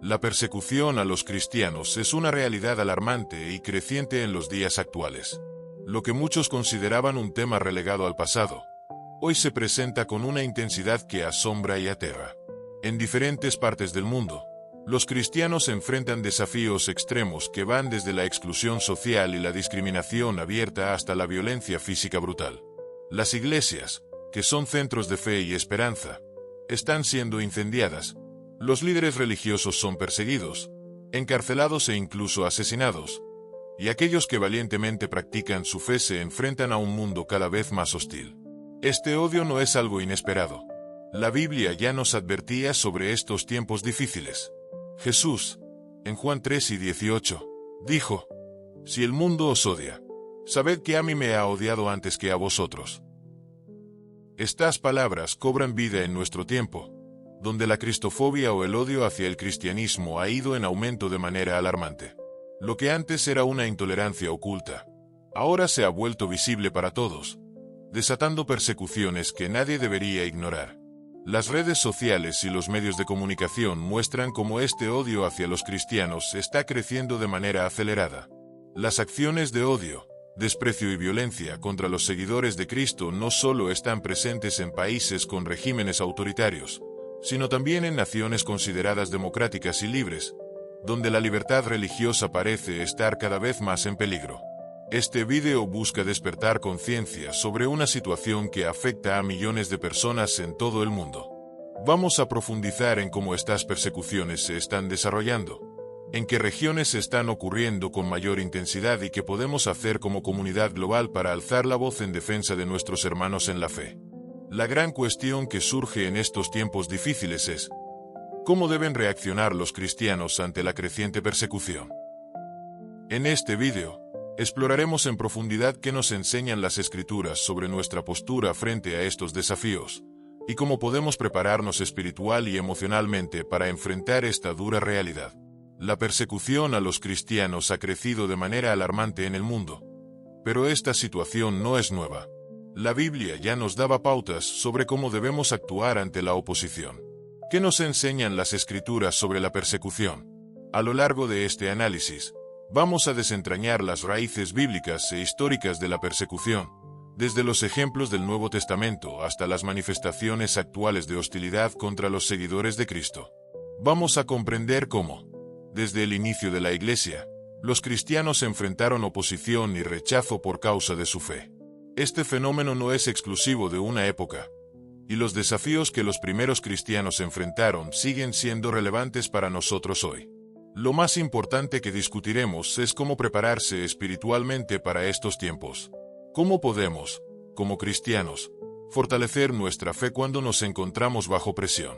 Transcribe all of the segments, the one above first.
La persecución a los cristianos es una realidad alarmante y creciente en los días actuales. Lo que muchos consideraban un tema relegado al pasado, hoy se presenta con una intensidad que asombra y aterra. En diferentes partes del mundo, los cristianos enfrentan desafíos extremos que van desde la exclusión social y la discriminación abierta hasta la violencia física brutal. Las iglesias, que son centros de fe y esperanza, están siendo incendiadas. Los líderes religiosos son perseguidos, encarcelados e incluso asesinados, y aquellos que valientemente practican su fe se enfrentan a un mundo cada vez más hostil. Este odio no es algo inesperado. La Biblia ya nos advertía sobre estos tiempos difíciles. Jesús, en Juan 3:18, dijo: «Si el mundo os odia, sabed que a mí me ha odiado antes que a vosotros». Estas palabras cobran vida en nuestro tiempo, donde la cristofobia o el odio hacia el cristianismo ha ido en aumento de manera alarmante. Lo que antes era una intolerancia oculta, ahora se ha vuelto visible para todos, desatando persecuciones que nadie debería ignorar. Las redes sociales y los medios de comunicación muestran cómo este odio hacia los cristianos está creciendo de manera acelerada. Las acciones de odio, desprecio y violencia contra los seguidores de Cristo no solo están presentes en países con regímenes autoritarios, sino también en naciones consideradas democráticas y libres, donde la libertad religiosa parece estar cada vez más en peligro. Este video busca despertar conciencia sobre una situación que afecta a millones de personas en todo el mundo. Vamos a profundizar en cómo estas persecuciones se están desarrollando, en qué regiones están ocurriendo con mayor intensidad y qué podemos hacer como comunidad global para alzar la voz en defensa de nuestros hermanos en la fe. La gran cuestión que surge en estos tiempos difíciles es: ¿cómo deben reaccionar los cristianos ante la creciente persecución? En este video, exploraremos en profundidad qué nos enseñan las Escrituras sobre nuestra postura frente a estos desafíos, y cómo podemos prepararnos espiritual y emocionalmente para enfrentar esta dura realidad. La persecución a los cristianos ha crecido de manera alarmante en el mundo, pero esta situación no es nueva. La Biblia ya nos daba pautas sobre cómo debemos actuar ante la oposición. ¿Qué nos enseñan las Escrituras sobre la persecución? A lo largo de este análisis, vamos a desentrañar las raíces bíblicas e históricas de la persecución, desde los ejemplos del Nuevo Testamento hasta las manifestaciones actuales de hostilidad contra los seguidores de Cristo. Vamos a comprender cómo, desde el inicio de la Iglesia, los cristianos enfrentaron oposición y rechazo por causa de su fe. Este fenómeno no es exclusivo de una época, y los desafíos que los primeros cristianos enfrentaron siguen siendo relevantes para nosotros hoy. Lo más importante que discutiremos es cómo prepararse espiritualmente para estos tiempos. ¿Cómo podemos, como cristianos, fortalecer nuestra fe cuando nos encontramos bajo presión?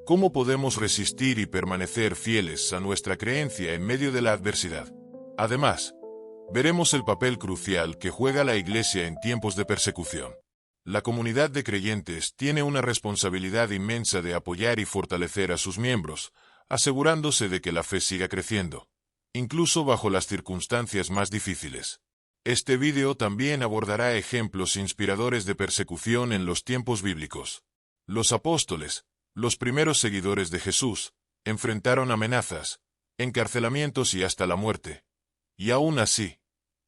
¿Cómo podemos resistir y permanecer fieles a nuestra creencia en medio de la adversidad? Además, veremos el papel crucial que juega la Iglesia en tiempos de persecución. La comunidad de creyentes tiene una responsabilidad inmensa de apoyar y fortalecer a sus miembros, asegurándose de que la fe siga creciendo, incluso bajo las circunstancias más difíciles. Este video también abordará ejemplos inspiradores de persecución en los tiempos bíblicos. Los apóstoles, los primeros seguidores de Jesús, enfrentaron amenazas, encarcelamientos y hasta la muerte, y aún así,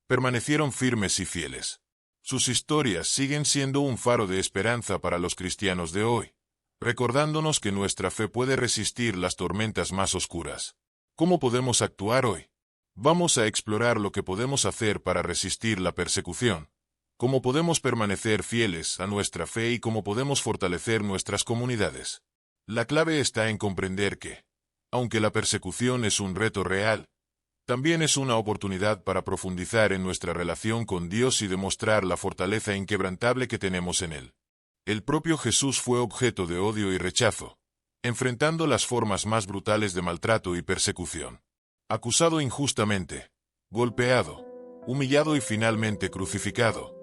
permanecieron firmes y fieles. Sus historias siguen siendo un faro de esperanza para los cristianos de hoy, recordándonos que nuestra fe puede resistir las tormentas más oscuras. ¿Cómo podemos actuar hoy? Vamos a explorar lo que podemos hacer para resistir la persecución, cómo podemos permanecer fieles a nuestra fe y cómo podemos fortalecer nuestras comunidades. La clave está en comprender que, aunque la persecución es un reto real, también es una oportunidad para profundizar en nuestra relación con Dios y demostrar la fortaleza inquebrantable que tenemos en Él. El propio Jesús fue objeto de odio y rechazo, enfrentando las formas más brutales de maltrato y persecución. Acusado injustamente, golpeado, humillado y finalmente crucificado,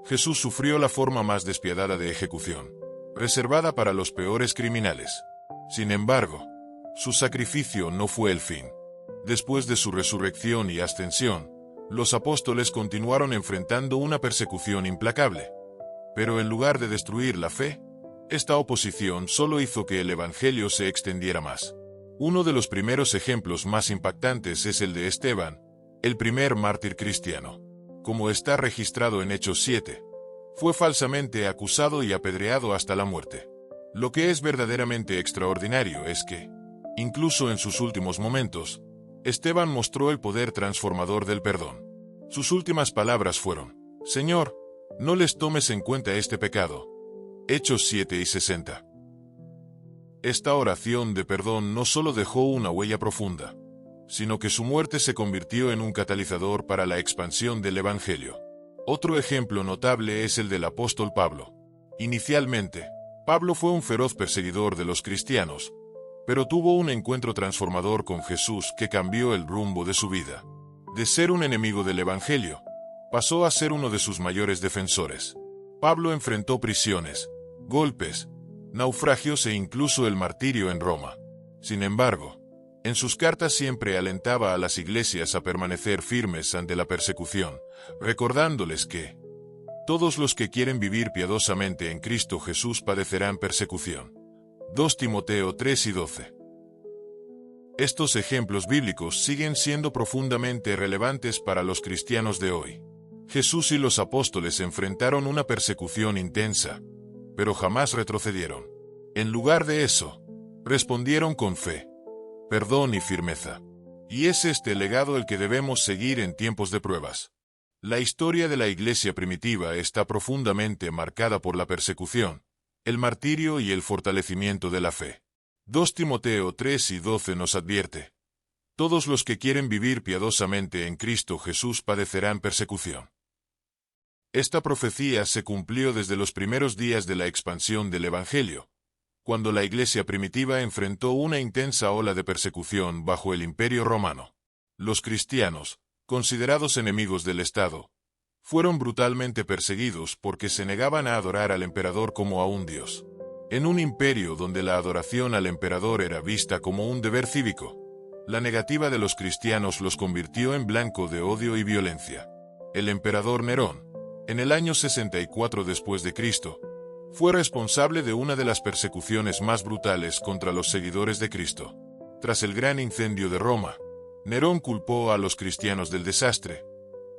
Jesús sufrió la forma más despiadada de ejecución, reservada para los peores criminales. Sin embargo, su sacrificio no fue el fin. Después de su resurrección y ascensión, los apóstoles continuaron enfrentando una persecución implacable. Pero en lugar de destruir la fe, esta oposición solo hizo que el Evangelio se extendiera más. Uno de los primeros ejemplos más impactantes es el de Esteban, el primer mártir cristiano. Como está registrado en Hechos 7, fue falsamente acusado y apedreado hasta la muerte. Lo que es verdaderamente extraordinario es que, incluso en sus últimos momentos, Esteban mostró el poder transformador del perdón. Sus últimas palabras fueron: Señor, no les tomes en cuenta este pecado. Hechos 7:60. Esta oración de perdón no solo dejó una huella profunda, sino que su muerte se convirtió en un catalizador para la expansión del Evangelio. Otro ejemplo notable es el del apóstol Pablo. Inicialmente, Pablo fue un feroz perseguidor de los cristianos, pero tuvo un encuentro transformador con Jesús que cambió el rumbo de su vida. De ser un enemigo del Evangelio, pasó a ser uno de sus mayores defensores. Pablo enfrentó prisiones, golpes, naufragios e incluso el martirio en Roma. Sin embargo, en sus cartas siempre alentaba a las iglesias a permanecer firmes ante la persecución, recordándoles que todos los que quieren vivir piadosamente en Cristo Jesús padecerán persecución. 2 Timoteo 3:12. Estos ejemplos bíblicos siguen siendo profundamente relevantes para los cristianos de hoy. Jesús y los apóstoles enfrentaron una persecución intensa, pero jamás retrocedieron. En lugar de eso, respondieron con fe, perdón y firmeza. Y es este legado el que debemos seguir en tiempos de pruebas. La historia de la iglesia primitiva está profundamente marcada por la persecución, el martirio y el fortalecimiento de la fe. 2 Timoteo 3:12 nos advierte: todos los que quieren vivir piadosamente en Cristo Jesús padecerán persecución. Esta profecía se cumplió desde los primeros días de la expansión del Evangelio, cuando la iglesia primitiva enfrentó una intensa ola de persecución bajo el Imperio Romano. Los cristianos, considerados enemigos del Estado, fueron brutalmente perseguidos porque se negaban a adorar al emperador como a un dios. En un imperio donde la adoración al emperador era vista como un deber cívico, la negativa de los cristianos los convirtió en blanco de odio y violencia. El emperador Nerón, en el año 64 después de Cristo, fue responsable de una de las persecuciones más brutales contra los seguidores de Cristo. Tras el gran incendio de Roma, Nerón culpó a los cristianos del desastre,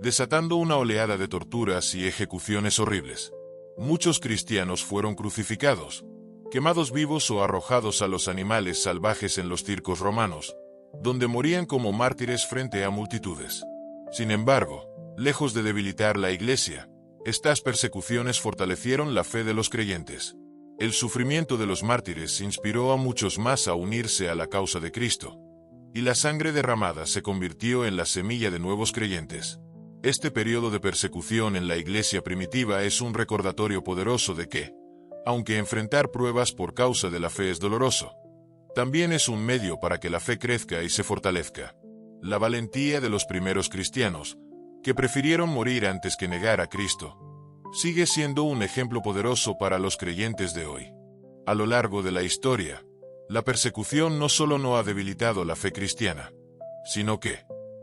desatando una oleada de torturas y ejecuciones horribles. Muchos cristianos fueron crucificados, quemados vivos o arrojados a los animales salvajes en los circos romanos, donde morían como mártires frente a multitudes. Sin embargo, lejos de debilitar la iglesia, estas persecuciones fortalecieron la fe de los creyentes. El sufrimiento de los mártires inspiró a muchos más a unirse a la causa de Cristo, y la sangre derramada se convirtió en la semilla de nuevos creyentes. Este periodo de persecución en la iglesia primitiva es un recordatorio poderoso de que, aunque enfrentar pruebas por causa de la fe es doloroso, también es un medio para que la fe crezca y se fortalezca. La valentía de los primeros cristianos, que prefirieron morir antes que negar a Cristo, sigue siendo un ejemplo poderoso para los creyentes de hoy. A lo largo de la historia, la persecución no solo no ha debilitado la fe cristiana, sino que,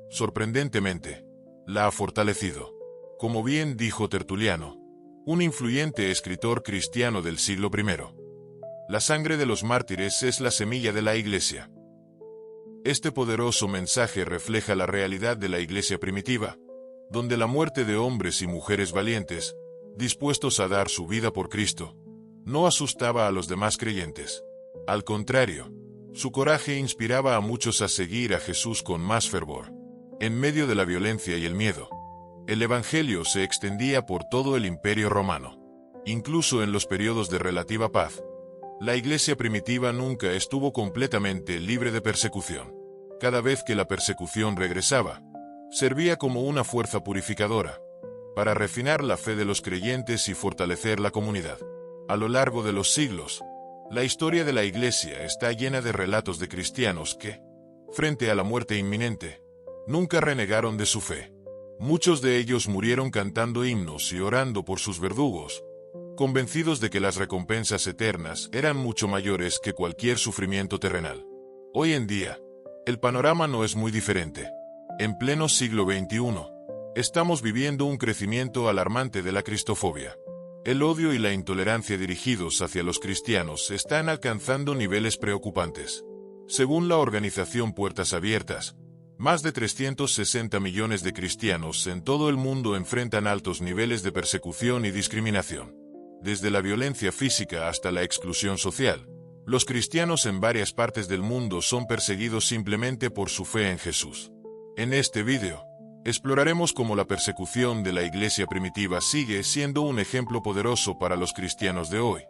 sorprendentemente, la ha fortalecido. Como bien dijo Tertuliano, un influyente escritor cristiano del siglo I, la sangre de los mártires es la semilla de la iglesia. Este poderoso mensaje refleja la realidad de la iglesia primitiva, donde la muerte de hombres y mujeres valientes, dispuestos a dar su vida por Cristo, no asustaba a los demás creyentes. Al contrario, su coraje inspiraba a muchos a seguir a Jesús con más fervor. En medio de la violencia y el miedo, el Evangelio se extendía por todo el Imperio Romano. Incluso en los periodos de relativa paz, la iglesia primitiva nunca estuvo completamente libre de persecución. Cada vez que la persecución regresaba, servía como una fuerza purificadora, para refinar la fe de los creyentes y fortalecer la comunidad. A lo largo de los siglos, la historia de la iglesia está llena de relatos de cristianos que, frente a la muerte inminente, nunca renegaron de su fe. Muchos de ellos murieron cantando himnos y orando por sus verdugos, convencidos de que las recompensas eternas eran mucho mayores que cualquier sufrimiento terrenal. Hoy en día, el panorama no es muy diferente. En pleno siglo XXI, estamos viviendo un crecimiento alarmante de la cristofobia. El odio y la intolerancia dirigidos hacia los cristianos están alcanzando niveles preocupantes. Según la organización Puertas Abiertas, más de 360 millones de cristianos en todo el mundo enfrentan altos niveles de persecución y discriminación. Desde la violencia física hasta la exclusión social, los cristianos en varias partes del mundo son perseguidos simplemente por su fe en Jesús. En este vídeo, exploraremos cómo la persecución de la iglesia primitiva sigue siendo un ejemplo poderoso para los cristianos de hoy,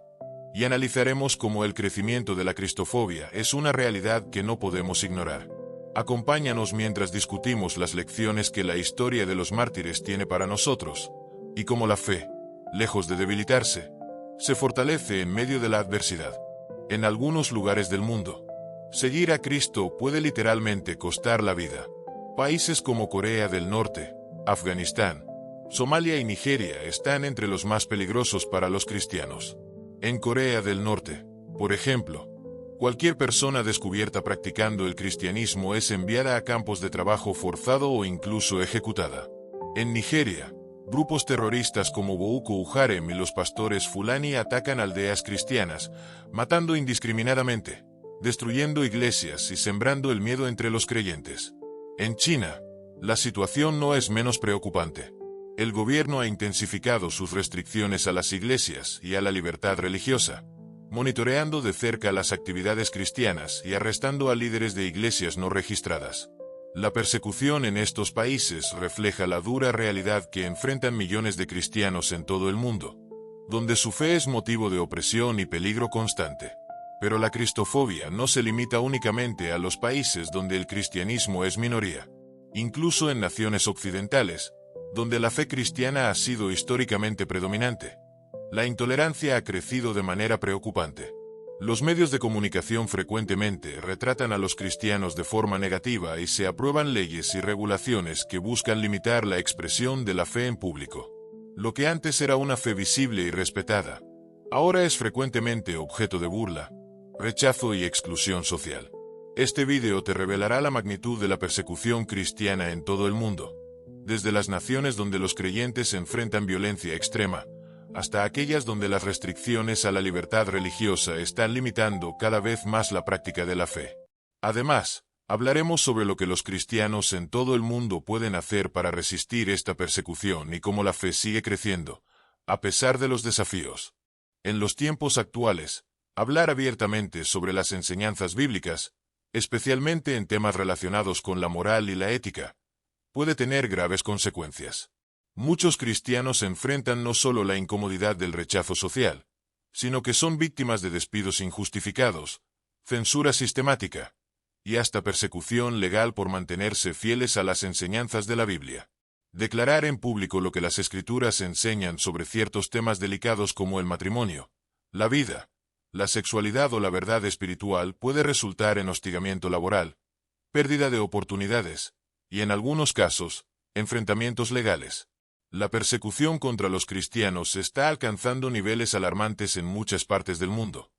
y analizaremos cómo el crecimiento de la cristofobia es una realidad que no podemos ignorar. Acompáñanos mientras discutimos las lecciones que la historia de los mártires tiene para nosotros, y cómo la fe, lejos de debilitarse, se fortalece en medio de la adversidad. En algunos lugares del mundo, seguir a Cristo puede literalmente costar la vida. Países como Corea del Norte, Afganistán, Somalia y Nigeria están entre los más peligrosos para los cristianos. En Corea del Norte, por ejemplo, cualquier persona descubierta practicando el cristianismo es enviada a campos de trabajo forzado o incluso ejecutada. En Nigeria, grupos terroristas como Boko Haram y los pastores Fulani atacan aldeas cristianas, matando indiscriminadamente, destruyendo iglesias y sembrando el miedo entre los creyentes. En China, la situación no es menos preocupante. El gobierno ha intensificado sus restricciones a las iglesias y a la libertad religiosa, monitoreando de cerca las actividades cristianas y arrestando a líderes de iglesias no registradas. La persecución en estos países refleja la dura realidad que enfrentan millones de cristianos en todo el mundo, donde su fe es motivo de opresión y peligro constante. Pero la cristofobia no se limita únicamente a los países donde el cristianismo es minoría. Incluso en naciones occidentales, donde la fe cristiana ha sido históricamente predominante, la intolerancia ha crecido de manera preocupante. Los medios de comunicación frecuentemente retratan a los cristianos de forma negativa y se aprueban leyes y regulaciones que buscan limitar la expresión de la fe en público. Lo que antes era una fe visible y respetada, ahora es frecuentemente objeto de burla, rechazo y exclusión social. Este vídeo te revelará la magnitud de la persecución cristiana en todo el mundo, desde las naciones donde los creyentes enfrentan violencia extrema, hasta aquellas donde las restricciones a la libertad religiosa están limitando cada vez más la práctica de la fe. Además, hablaremos sobre lo que los cristianos en todo el mundo pueden hacer para resistir esta persecución y cómo la fe sigue creciendo, a pesar de los desafíos. En los tiempos actuales, hablar abiertamente sobre las enseñanzas bíblicas, especialmente en temas relacionados con la moral y la ética, puede tener graves consecuencias. Muchos cristianos enfrentan no solo la incomodidad del rechazo social, sino que son víctimas de despidos injustificados, censura sistemática, y hasta persecución legal por mantenerse fieles a las enseñanzas de la Biblia. Declarar en público lo que las Escrituras enseñan sobre ciertos temas delicados como el matrimonio, la vida, la sexualidad o la verdad espiritual puede resultar en hostigamiento laboral, pérdida de oportunidades, y en algunos casos, enfrentamientos legales. La persecución contra los cristianos está alcanzando niveles alarmantes en muchas partes del mundo.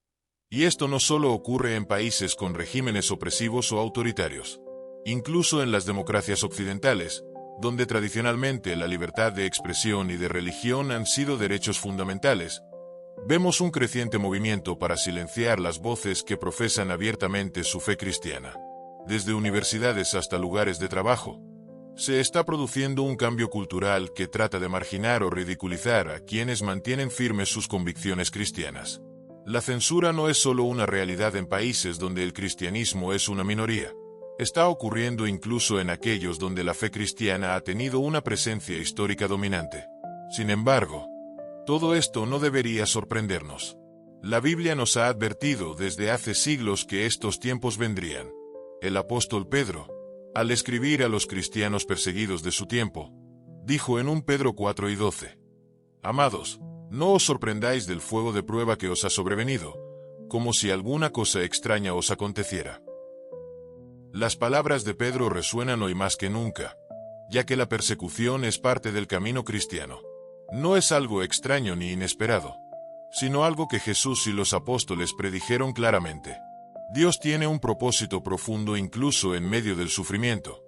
Y esto no solo ocurre en países con regímenes opresivos o autoritarios. Incluso en las democracias occidentales, donde tradicionalmente la libertad de expresión y de religión han sido derechos fundamentales, vemos un creciente movimiento para silenciar las voces que profesan abiertamente su fe cristiana. Desde universidades hasta lugares de trabajo, se está produciendo un cambio cultural que trata de marginar o ridiculizar a quienes mantienen firmes sus convicciones cristianas. La censura no es solo una realidad en países donde el cristianismo es una minoría. Está ocurriendo incluso en aquellos donde la fe cristiana ha tenido una presencia histórica dominante. Sin embargo, todo esto no debería sorprendernos. La Biblia nos ha advertido desde hace siglos que estos tiempos vendrían. El apóstol Pedro, al escribir a los cristianos perseguidos de su tiempo, dijo en 1 Pedro 4:12, «Amados, no os sorprendáis del fuego de prueba que os ha sobrevenido, como si alguna cosa extraña os aconteciera». Las palabras de Pedro resuenan hoy más que nunca, ya que la persecución es parte del camino cristiano. No es algo extraño ni inesperado, sino algo que Jesús y los apóstoles predijeron claramente. Dios tiene un propósito profundo incluso en medio del sufrimiento,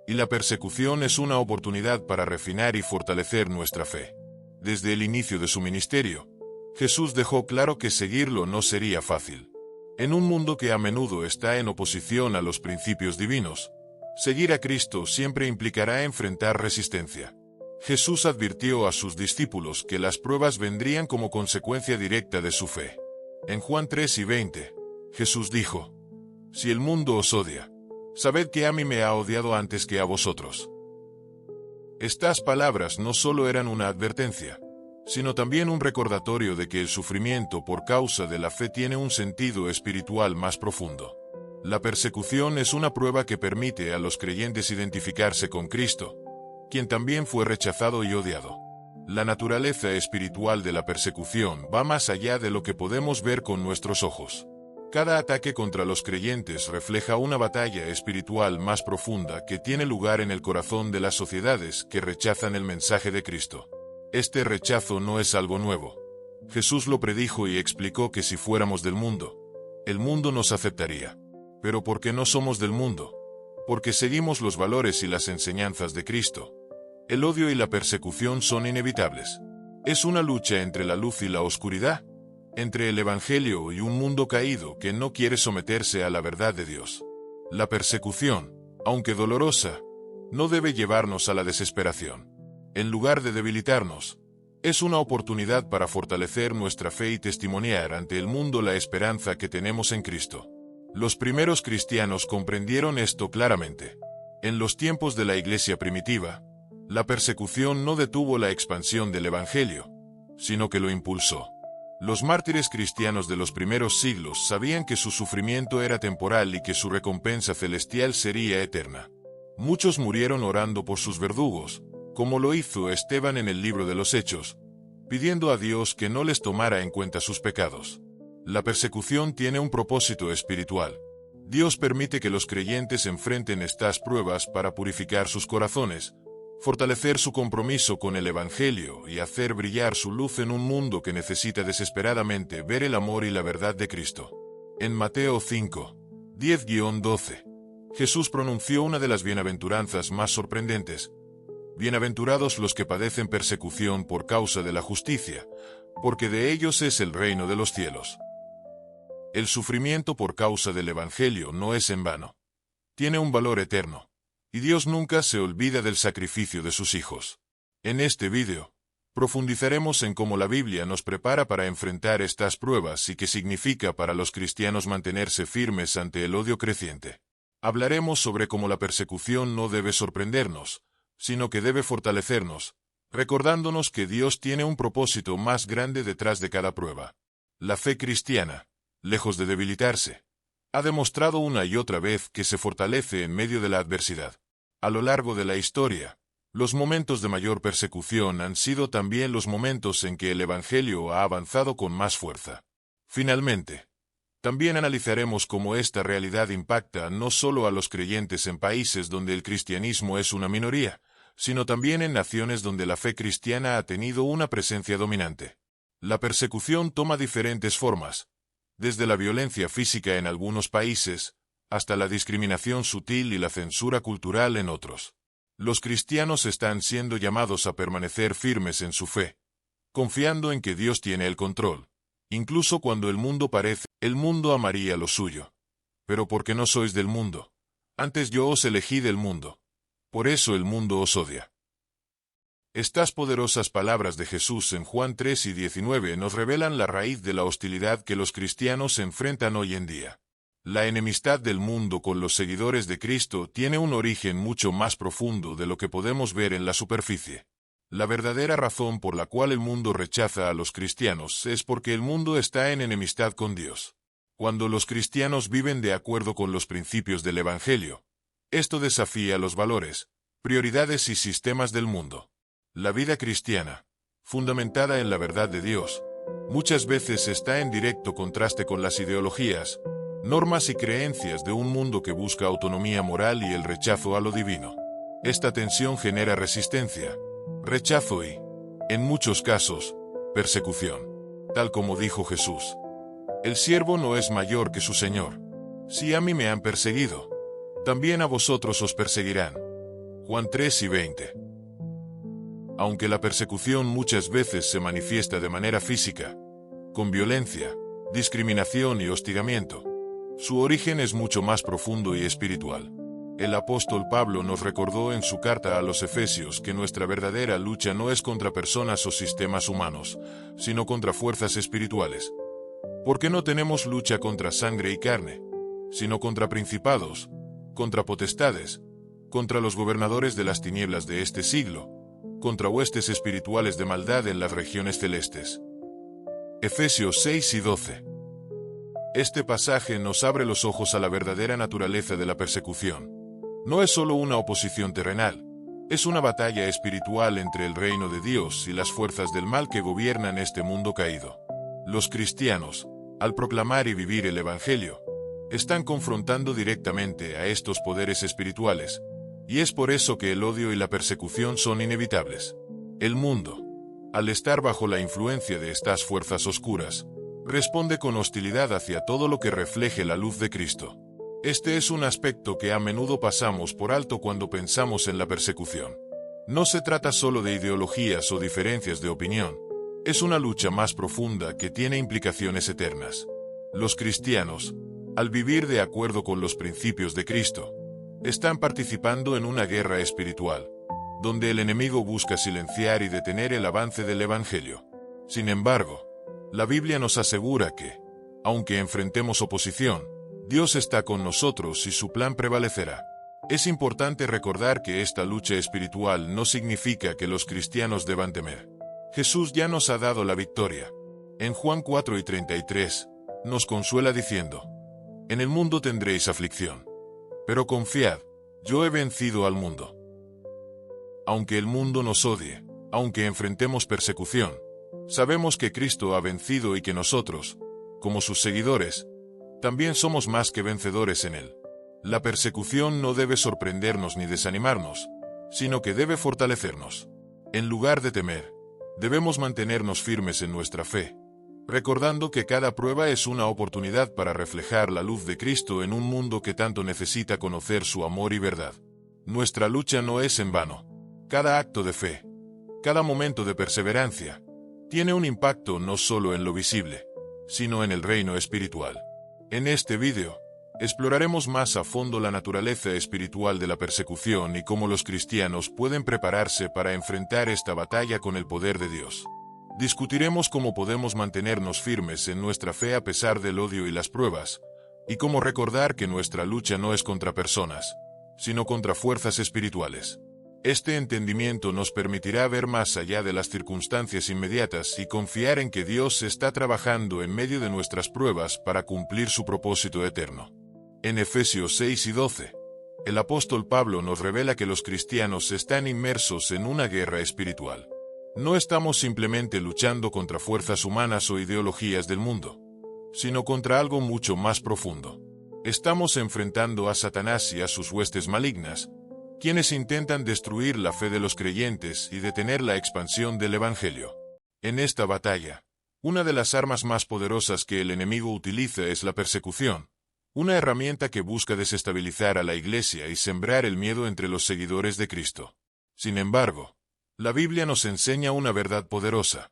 y la persecución es una oportunidad para refinar y fortalecer nuestra fe. Desde el inicio de su ministerio, Jesús dejó claro que seguirlo no sería fácil. En un mundo que a menudo está en oposición a los principios divinos, seguir a Cristo siempre implicará enfrentar resistencia. Jesús advirtió a sus discípulos que las pruebas vendrían como consecuencia directa de su fe. En Juan 3:20, Jesús dijo: «Si el mundo os odia, sabed que a mí me ha odiado antes que a vosotros». Estas palabras no solo eran una advertencia, sino también un recordatorio de que el sufrimiento por causa de la fe tiene un sentido espiritual más profundo. La persecución es una prueba que permite a los creyentes identificarse con Cristo, quien también fue rechazado y odiado. La naturaleza espiritual de la persecución va más allá de lo que podemos ver con nuestros ojos. Cada ataque contra los creyentes refleja una batalla espiritual más profunda que tiene lugar en el corazón de las sociedades que rechazan el mensaje de Cristo. Este rechazo no es algo nuevo. Jesús lo predijo y explicó que si fuéramos del mundo, el mundo nos aceptaría. Pero ¿por qué no somos del mundo? Porque seguimos los valores y las enseñanzas de Cristo. El odio y la persecución son inevitables. Es una lucha entre la luz y la oscuridad, entre el Evangelio y un mundo caído que no quiere someterse a la verdad de Dios. La persecución, aunque dolorosa, no debe llevarnos a la desesperación. En lugar de debilitarnos, es una oportunidad para fortalecer nuestra fe y testimoniar ante el mundo la esperanza que tenemos en Cristo. Los primeros cristianos comprendieron esto claramente. En los tiempos de la iglesia primitiva, la persecución no detuvo la expansión del Evangelio, sino que lo impulsó. Los mártires cristianos de los primeros siglos sabían que su sufrimiento era temporal y que su recompensa celestial sería eterna. Muchos murieron orando por sus verdugos, como lo hizo Esteban en el libro de los Hechos, pidiendo a Dios que no les tomara en cuenta sus pecados. La persecución tiene un propósito espiritual. Dios permite que los creyentes enfrenten estas pruebas para purificar sus corazones, fortalecer su compromiso con el Evangelio y hacer brillar su luz en un mundo que necesita desesperadamente ver el amor y la verdad de Cristo. En Mateo 5, 10-12, Jesús pronunció una de las bienaventuranzas más sorprendentes: «Bienaventurados los que padecen persecución por causa de la justicia, porque de ellos es el reino de los cielos». El sufrimiento por causa del Evangelio no es en vano. Tiene un valor eterno, y Dios nunca se olvida del sacrificio de sus hijos. En este vídeo, profundizaremos en cómo la Biblia nos prepara para enfrentar estas pruebas y qué significa para los cristianos mantenerse firmes ante el odio creciente. Hablaremos sobre cómo la persecución no debe sorprendernos, sino que debe fortalecernos, recordándonos que Dios tiene un propósito más grande detrás de cada prueba. La fe cristiana, lejos de debilitarse, ha demostrado una y otra vez que se fortalece en medio de la adversidad. A lo largo de la historia, los momentos de mayor persecución han sido también los momentos en que el Evangelio ha avanzado con más fuerza. Finalmente, también analizaremos cómo esta realidad impacta no solo a los creyentes en países donde el cristianismo es una minoría, sino también en naciones donde la fe cristiana ha tenido una presencia dominante. La persecución toma diferentes formas, desde la violencia física en algunos países, hasta la discriminación sutil y la censura cultural en otros. Los cristianos están siendo llamados a permanecer firmes en su fe, confiando en que Dios tiene el control. Incluso cuando el mundo el mundo amaría lo suyo. Pero porque no sois del mundo. Antes yo os elegí del mundo. Por eso el mundo os odia. Estas poderosas palabras de Jesús en Juan 3:19 nos revelan la raíz de la hostilidad que los cristianos enfrentan hoy en día. La enemistad del mundo con los seguidores de Cristo tiene un origen mucho más profundo de lo que podemos ver en la superficie. La verdadera razón por la cual el mundo rechaza a los cristianos es porque el mundo está en enemistad con Dios. Cuando los cristianos viven de acuerdo con los principios del Evangelio, esto desafía los valores, prioridades y sistemas del mundo. La vida cristiana, fundamentada en la verdad de Dios, muchas veces está en directo contraste con las ideologías, normas y creencias de un mundo que busca autonomía moral y el rechazo a lo divino. Esta tensión genera resistencia, rechazo y, en muchos casos, persecución. Tal como dijo Jesús: «El siervo no es mayor que su Señor. Si a mí me han perseguido, también a vosotros os perseguirán». Juan 3:20. Aunque la persecución muchas veces se manifiesta de manera física, con violencia, discriminación y hostigamiento. Su origen es mucho más profundo y espiritual. El apóstol Pablo nos recordó en su carta a los Efesios que nuestra verdadera lucha no es contra personas o sistemas humanos, sino contra fuerzas espirituales. Porque no tenemos lucha contra sangre y carne, sino contra principados, contra potestades, contra los gobernadores de las tinieblas de este siglo, contra huestes espirituales de maldad en las regiones celestes. Efesios 6 y 12. Este pasaje nos abre los ojos a la verdadera naturaleza de la persecución. No es solo una oposición terrenal, es una batalla espiritual entre el reino de Dios y las fuerzas del mal que gobiernan este mundo caído. Los cristianos, al proclamar y vivir el Evangelio, están confrontando directamente a estos poderes espirituales, y es por eso que el odio y la persecución son inevitables. El mundo, al estar bajo la influencia de estas fuerzas oscuras, responde con hostilidad hacia todo lo que refleje la luz de Cristo. Este es un aspecto que a menudo pasamos por alto cuando pensamos en la persecución. No se trata solo de ideologías o diferencias de opinión, es una lucha más profunda que tiene implicaciones eternas. Los cristianos, al vivir de acuerdo con los principios de Cristo, están participando en una guerra espiritual, donde el enemigo busca silenciar y detener el avance del Evangelio. Sin embargo, la Biblia nos asegura que, aunque enfrentemos oposición, Dios está con nosotros y su plan prevalecerá. Es importante recordar que esta lucha espiritual no significa que los cristianos deban temer. Jesús ya nos ha dado la victoria. En Juan 4 y 33, nos consuela diciendo: En el mundo tendréis aflicción. Pero confiad, yo he vencido al mundo. Aunque el mundo nos odie, aunque enfrentemos persecución, sabemos que Cristo ha vencido y que nosotros, como sus seguidores, también somos más que vencedores en Él. La persecución no debe sorprendernos ni desanimarnos, sino que debe fortalecernos. En lugar de temer, debemos mantenernos firmes en nuestra fe, recordando que cada prueba es una oportunidad para reflejar la luz de Cristo en un mundo que tanto necesita conocer su amor y verdad. Nuestra lucha no es en vano. Cada acto de fe, cada momento de perseverancia, tiene un impacto no solo en lo visible, sino en el reino espiritual. En este vídeo, exploraremos más a fondo la naturaleza espiritual de la persecución y cómo los cristianos pueden prepararse para enfrentar esta batalla con el poder de Dios. Discutiremos cómo podemos mantenernos firmes en nuestra fe a pesar del odio y las pruebas, y cómo recordar que nuestra lucha no es contra personas, sino contra fuerzas espirituales. Este entendimiento nos permitirá ver más allá de las circunstancias inmediatas y confiar en que Dios está trabajando en medio de nuestras pruebas para cumplir su propósito eterno. En Efesios 6 y 12, el apóstol Pablo nos revela que los cristianos están inmersos en una guerra espiritual. No estamos simplemente luchando contra fuerzas humanas o ideologías del mundo, sino contra algo mucho más profundo. Estamos enfrentando a Satanás y a sus huestes malignas, quienes intentan destruir la fe de los creyentes y detener la expansión del Evangelio. En esta batalla, una de las armas más poderosas que el enemigo utiliza es la persecución, una herramienta que busca desestabilizar a la Iglesia y sembrar el miedo entre los seguidores de Cristo. Sin embargo, la Biblia nos enseña una verdad poderosa: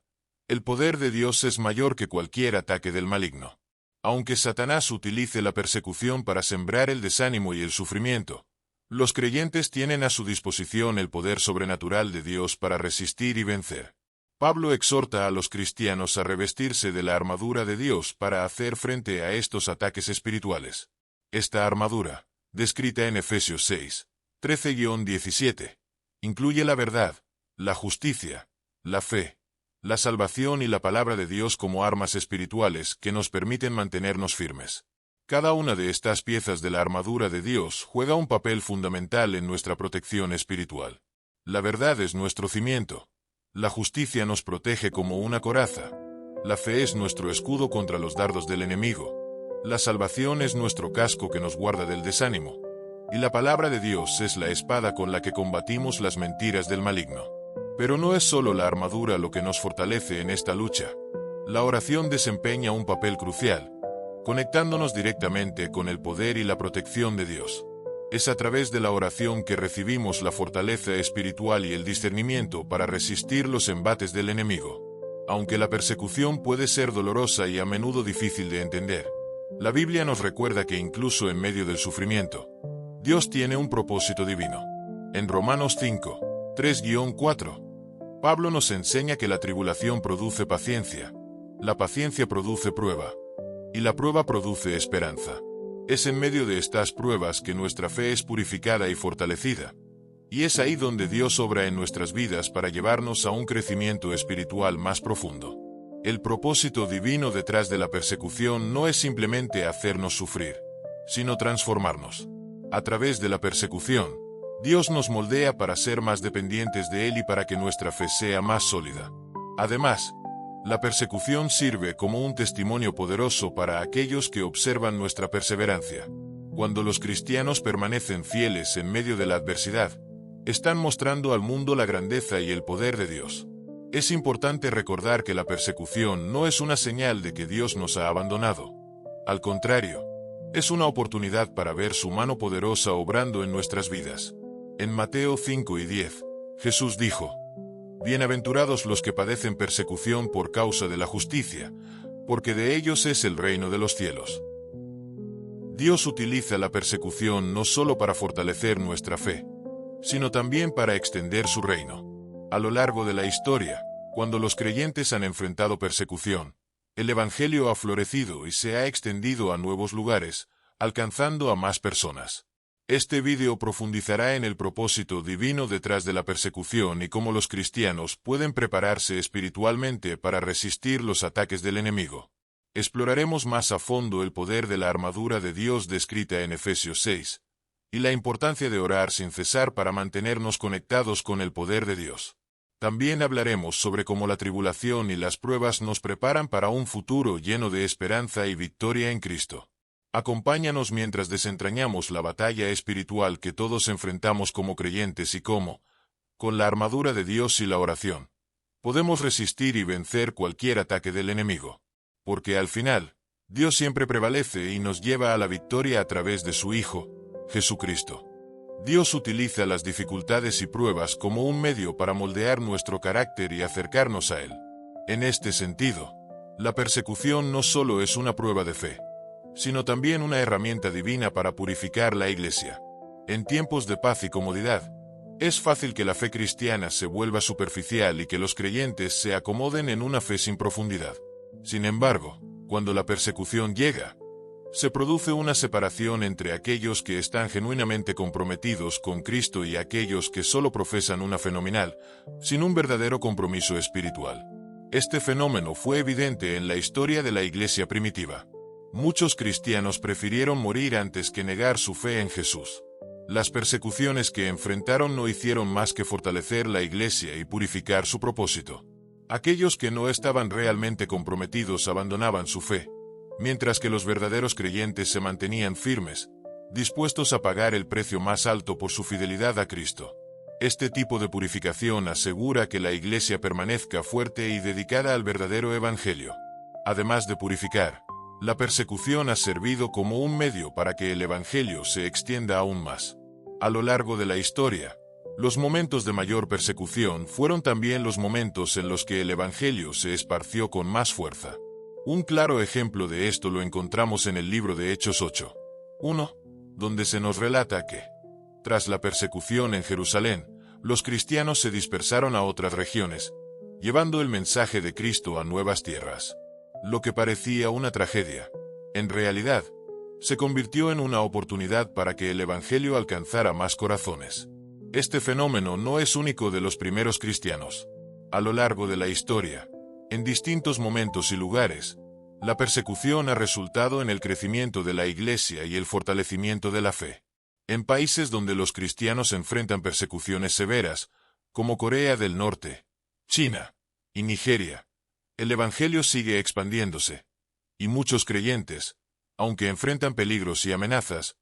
el poder de Dios es mayor que cualquier ataque del maligno. Aunque Satanás utilice la persecución para sembrar el desánimo y el sufrimiento, los creyentes tienen a su disposición el poder sobrenatural de Dios para resistir y vencer. Pablo exhorta a los cristianos a revestirse de la armadura de Dios para hacer frente a estos ataques espirituales. Esta armadura, descrita en Efesios 6, 13-17, incluye la verdad, la justicia, la fe, la salvación y la palabra de Dios como armas espirituales que nos permiten mantenernos firmes. Cada una de estas piezas de la armadura de Dios juega un papel fundamental en nuestra protección espiritual. La verdad es nuestro cimiento. La justicia nos protege como una coraza. La fe es nuestro escudo contra los dardos del enemigo. La salvación es nuestro casco que nos guarda del desánimo. Y la palabra de Dios es la espada con la que combatimos las mentiras del maligno. Pero no es solo la armadura lo que nos fortalece en esta lucha. La oración desempeña un papel crucial, conectándonos directamente con el poder y la protección de Dios. Es a través de la oración que recibimos la fortaleza espiritual y el discernimiento para resistir los embates del enemigo. Aunque la persecución puede ser dolorosa y a menudo difícil de entender, la Biblia nos recuerda que incluso en medio del sufrimiento, Dios tiene un propósito divino. En Romanos 5, 3-4, Pablo nos enseña que la tribulación produce paciencia, la paciencia produce prueba, y la prueba produce esperanza. Es en medio de estas pruebas que nuestra fe es purificada y fortalecida, y es ahí donde Dios obra en nuestras vidas para llevarnos a un crecimiento espiritual más profundo. El propósito divino detrás de la persecución no es simplemente hacernos sufrir, sino transformarnos. A través de la persecución, Dios nos moldea para ser más dependientes de Él y para que nuestra fe sea más sólida. Además, la persecución sirve como un testimonio poderoso para aquellos que observan nuestra perseverancia. Cuando los cristianos permanecen fieles en medio de la adversidad, están mostrando al mundo la grandeza y el poder de Dios. Es importante recordar que la persecución no es una señal de que Dios nos ha abandonado. Al contrario, es una oportunidad para ver su mano poderosa obrando en nuestras vidas. En Mateo 5:10, Jesús dijo: Bienaventurados los que padecen persecución por causa de la justicia, porque de ellos es el reino de los cielos. Dios utiliza la persecución no solo para fortalecer nuestra fe, sino también para extender su reino. A lo largo de la historia, cuando los creyentes han enfrentado persecución, el Evangelio ha florecido y se ha extendido a nuevos lugares, alcanzando a más personas. Este vídeo profundizará en el propósito divino detrás de la persecución y cómo los cristianos pueden prepararse espiritualmente para resistir los ataques del enemigo. Exploraremos más a fondo el poder de la armadura de Dios descrita en Efesios 6, y la importancia de orar sin cesar para mantenernos conectados con el poder de Dios. También hablaremos sobre cómo la tribulación y las pruebas nos preparan para un futuro lleno de esperanza y victoria en Cristo. Acompáñanos mientras desentrañamos la batalla espiritual que todos enfrentamos como creyentes y cómo, con la armadura de Dios y la oración, podemos resistir y vencer cualquier ataque del enemigo. Porque al final, Dios siempre prevalece y nos lleva a la victoria a través de su Hijo, Jesucristo. Dios utiliza las dificultades y pruebas como un medio para moldear nuestro carácter y acercarnos a Él. En este sentido, la persecución no solo es una prueba de fe, sino también una herramienta divina para purificar la Iglesia. En tiempos de paz y comodidad, es fácil que la fe cristiana se vuelva superficial y que los creyentes se acomoden en una fe sin profundidad. Sin embargo, cuando la persecución llega, se produce una separación entre aquellos que están genuinamente comprometidos con Cristo y aquellos que solo profesan una fe nominal, sin un verdadero compromiso espiritual. Este fenómeno fue evidente en la historia de la Iglesia primitiva. Muchos cristianos prefirieron morir antes que negar su fe en Jesús. Las persecuciones que enfrentaron no hicieron más que fortalecer la Iglesia y purificar su propósito. Aquellos que no estaban realmente comprometidos abandonaban su fe, mientras que los verdaderos creyentes se mantenían firmes, dispuestos a pagar el precio más alto por su fidelidad a Cristo. Este tipo de purificación asegura que la Iglesia permanezca fuerte y dedicada al verdadero Evangelio. Además de purificar, la persecución ha servido como un medio para que el Evangelio se extienda aún más. A lo largo de la historia, los momentos de mayor persecución fueron también los momentos en los que el Evangelio se esparció con más fuerza. Un claro ejemplo de esto lo encontramos en el libro de Hechos 8:1, donde se nos relata que, tras la persecución en Jerusalén, los cristianos se dispersaron a otras regiones, llevando el mensaje de Cristo a nuevas tierras. Lo que parecía una tragedia, en realidad, se convirtió en una oportunidad para que el Evangelio alcanzara más corazones. Este fenómeno no es único de los primeros cristianos. A lo largo de la historia, en distintos momentos y lugares, la persecución ha resultado en el crecimiento de la Iglesia y el fortalecimiento de la fe. En países donde los cristianos enfrentan persecuciones severas, como Corea del Norte, China y Nigeria, el Evangelio sigue expandiéndose, y muchos creyentes, aunque enfrentan peligros y amenazas,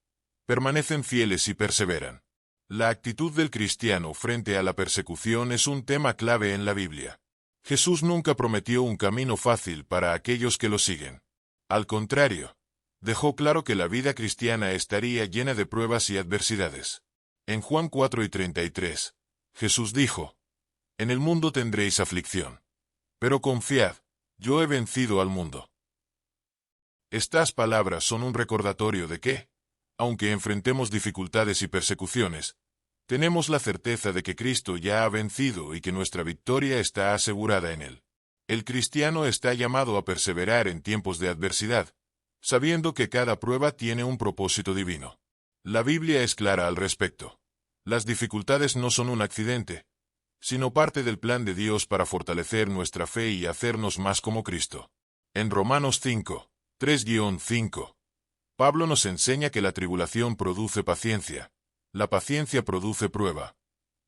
permanecen fieles y perseveran. La actitud del cristiano frente a la persecución es un tema clave en la Biblia. Jesús nunca prometió un camino fácil para aquellos que lo siguen. Al contrario, dejó claro que la vida cristiana estaría llena de pruebas y adversidades. En Juan 4:33, Jesús dijo: En el mundo tendréis aflicción, Pero confiad, yo he vencido al mundo. Estas palabras son un recordatorio de que, aunque enfrentemos dificultades y persecuciones, tenemos la certeza de que Cristo ya ha vencido y que nuestra victoria está asegurada en Él. El cristiano está llamado a perseverar en tiempos de adversidad, sabiendo que cada prueba tiene un propósito divino. La Biblia es clara al respecto. Las dificultades no son un accidente, sino parte del plan de Dios para fortalecer nuestra fe y hacernos más como Cristo. En Romanos 5, 3-5, Pablo nos enseña que la tribulación produce paciencia, la paciencia produce prueba,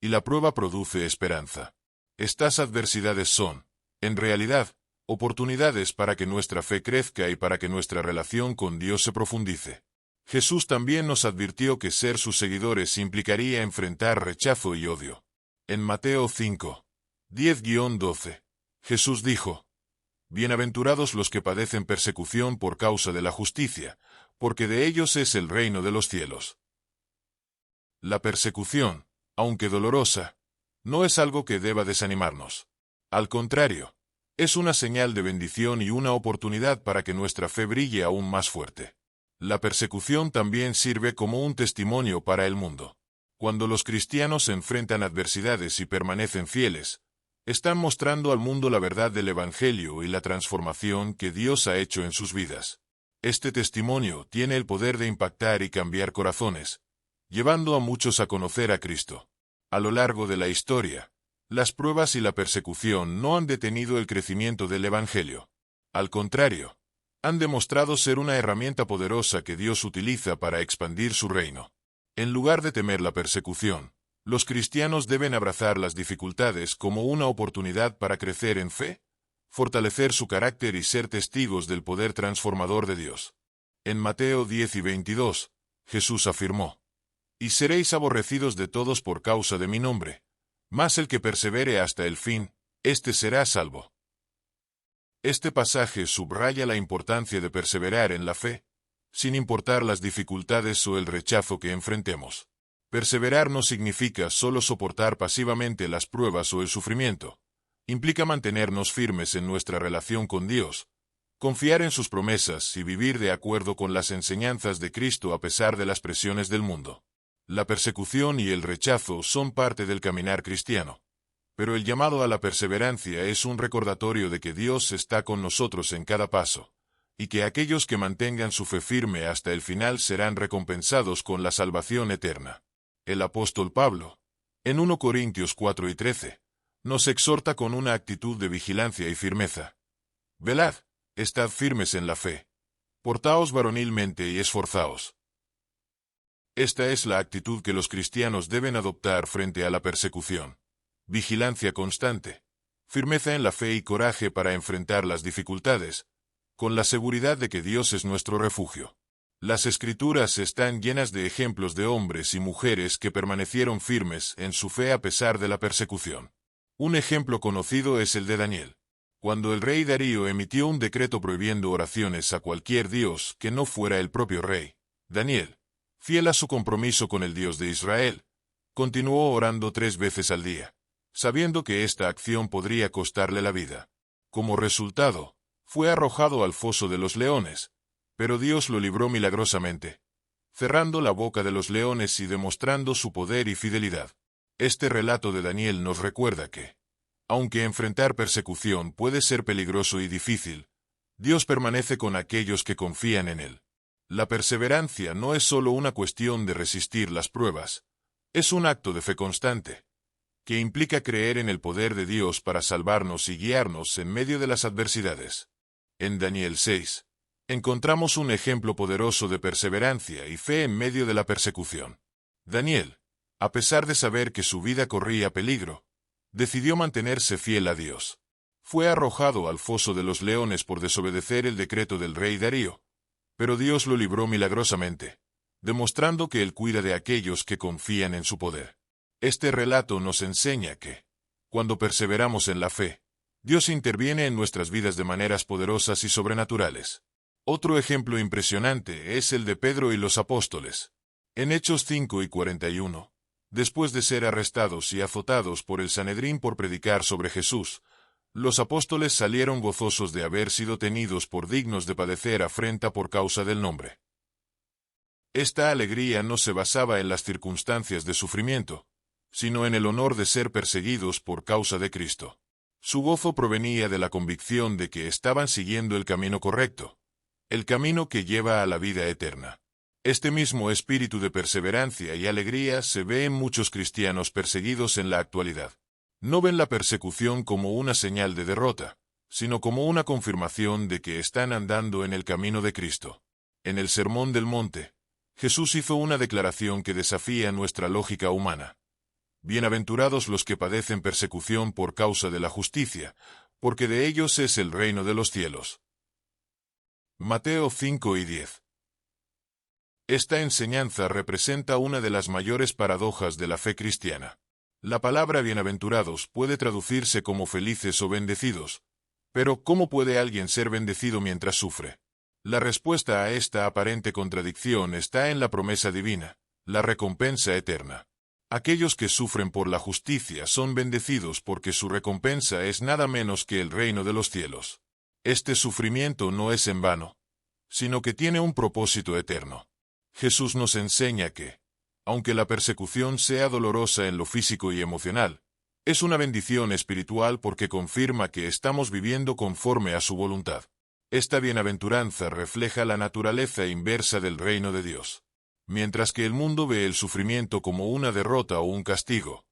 y la prueba produce esperanza. Estas adversidades son, en realidad, oportunidades para que nuestra fe crezca y para que nuestra relación con Dios se profundice. Jesús también nos advirtió que ser sus seguidores implicaría enfrentar rechazo y odio. En Mateo 5, 10-12, Jesús dijo: Bienaventurados los que padecen persecución por causa de la justicia, porque de ellos es el reino de los cielos. La persecución, aunque dolorosa, no es algo que deba desanimarnos. Al contrario, es una señal de bendición y una oportunidad para que nuestra fe brille aún más fuerte. La persecución también sirve como un testimonio para el mundo. Cuando los cristianos enfrentan adversidades y permanecen fieles, están mostrando al mundo la verdad del Evangelio y la transformación que Dios ha hecho en sus vidas. Este testimonio tiene el poder de impactar y cambiar corazones, llevando a muchos a conocer a Cristo. A lo largo de la historia, las pruebas y la persecución no han detenido el crecimiento del Evangelio. Al contrario, han demostrado ser una herramienta poderosa que Dios utiliza para expandir su reino. En lugar de temer la persecución, los cristianos deben abrazar las dificultades como una oportunidad para crecer en fe, fortalecer su carácter y ser testigos del poder transformador de Dios. En Mateo 10:22, Jesús afirmó: Y seréis aborrecidos de todos por causa de mi nombre, mas el que persevere hasta el fin, éste será salvo. Este pasaje subraya la importancia de perseverar en la fe, sin importar las dificultades o el rechazo que enfrentemos. Perseverar no significa solo soportar pasivamente las pruebas o el sufrimiento. Implica mantenernos firmes en nuestra relación con Dios, confiar en sus promesas y vivir de acuerdo con las enseñanzas de Cristo a pesar de las presiones del mundo. La persecución y el rechazo son parte del caminar cristiano, pero el llamado a la perseverancia es un recordatorio de que Dios está con nosotros en cada paso, y que aquellos que mantengan su fe firme hasta el final serán recompensados con la salvación eterna. El apóstol Pablo, en 1 Corintios 4:13, nos exhorta con una actitud de vigilancia y firmeza. Velad, estad firmes en la fe, portaos varonilmente y esforzaos. Esta es la actitud que los cristianos deben adoptar frente a la persecución. Vigilancia constante, firmeza en la fe y coraje para enfrentar las dificultades, con la seguridad de que Dios es nuestro refugio. Las Escrituras están llenas de ejemplos de hombres y mujeres que permanecieron firmes en su fe a pesar de la persecución. Un ejemplo conocido es el de Daniel. Cuando el rey Darío emitió un decreto prohibiendo oraciones a cualquier dios que no fuera el propio rey, Daniel, fiel a su compromiso con el Dios de Israel, continuó orando 3 veces al día, sabiendo que esta acción podría costarle la vida. Como resultado, fue arrojado al foso de los leones, pero Dios lo libró milagrosamente, cerrando la boca de los leones y demostrando su poder y fidelidad. Este relato de Daniel nos recuerda que, aunque enfrentar persecución puede ser peligroso y difícil, Dios permanece con aquellos que confían en Él. La perseverancia no es solo una cuestión de resistir las pruebas, es un acto de fe constante, que implica creer en el poder de Dios para salvarnos y guiarnos en medio de las adversidades. En Daniel 6, encontramos un ejemplo poderoso de perseverancia y fe en medio de la persecución. Daniel, a pesar de saber que su vida corría peligro, decidió mantenerse fiel a Dios. Fue arrojado al foso de los leones por desobedecer el decreto del rey Darío, pero Dios lo libró milagrosamente, demostrando que Él cuida de aquellos que confían en su poder. Este relato nos enseña que, cuando perseveramos en la fe, Dios interviene en nuestras vidas de maneras poderosas y sobrenaturales. Otro ejemplo impresionante es el de Pedro y los apóstoles. En Hechos 5:41, después de ser arrestados y azotados por el Sanedrín por predicar sobre Jesús, Los apóstoles salieron gozosos de haber sido tenidos por dignos de padecer afrenta por causa del nombre. Esta alegría no se basaba en las circunstancias de sufrimiento, sino en el honor de ser perseguidos por causa de Cristo. Su gozo provenía de la convicción de que estaban siguiendo el camino correcto, el camino que lleva a la vida eterna. Este mismo espíritu de perseverancia y alegría se ve en muchos cristianos perseguidos en la actualidad. No ven la persecución como una señal de derrota, sino como una confirmación de que están andando en el camino de Cristo. En el Sermón del Monte, Jesús hizo una declaración que desafía nuestra lógica humana. Bienaventurados los que padecen persecución por causa de la justicia, porque de ellos es el reino de los cielos. Mateo 5:10. Esta enseñanza representa una de las mayores paradojas de la fe cristiana. La palabra bienaventurados puede traducirse como felices o bendecidos, pero ¿cómo puede alguien ser bendecido mientras sufre? La respuesta a esta aparente contradicción está en la promesa divina, la recompensa eterna. Aquellos que sufren por la justicia son bendecidos porque su recompensa es nada menos que el reino de los cielos. Este sufrimiento no es en vano, sino que tiene un propósito eterno. Jesús nos enseña que, aunque la persecución sea dolorosa en lo físico y emocional, es una bendición espiritual porque confirma que estamos viviendo conforme a su voluntad. Esta bienaventuranza refleja la naturaleza inversa del reino de Dios. Mientras que el mundo ve el sufrimiento como una derrota o un castigo,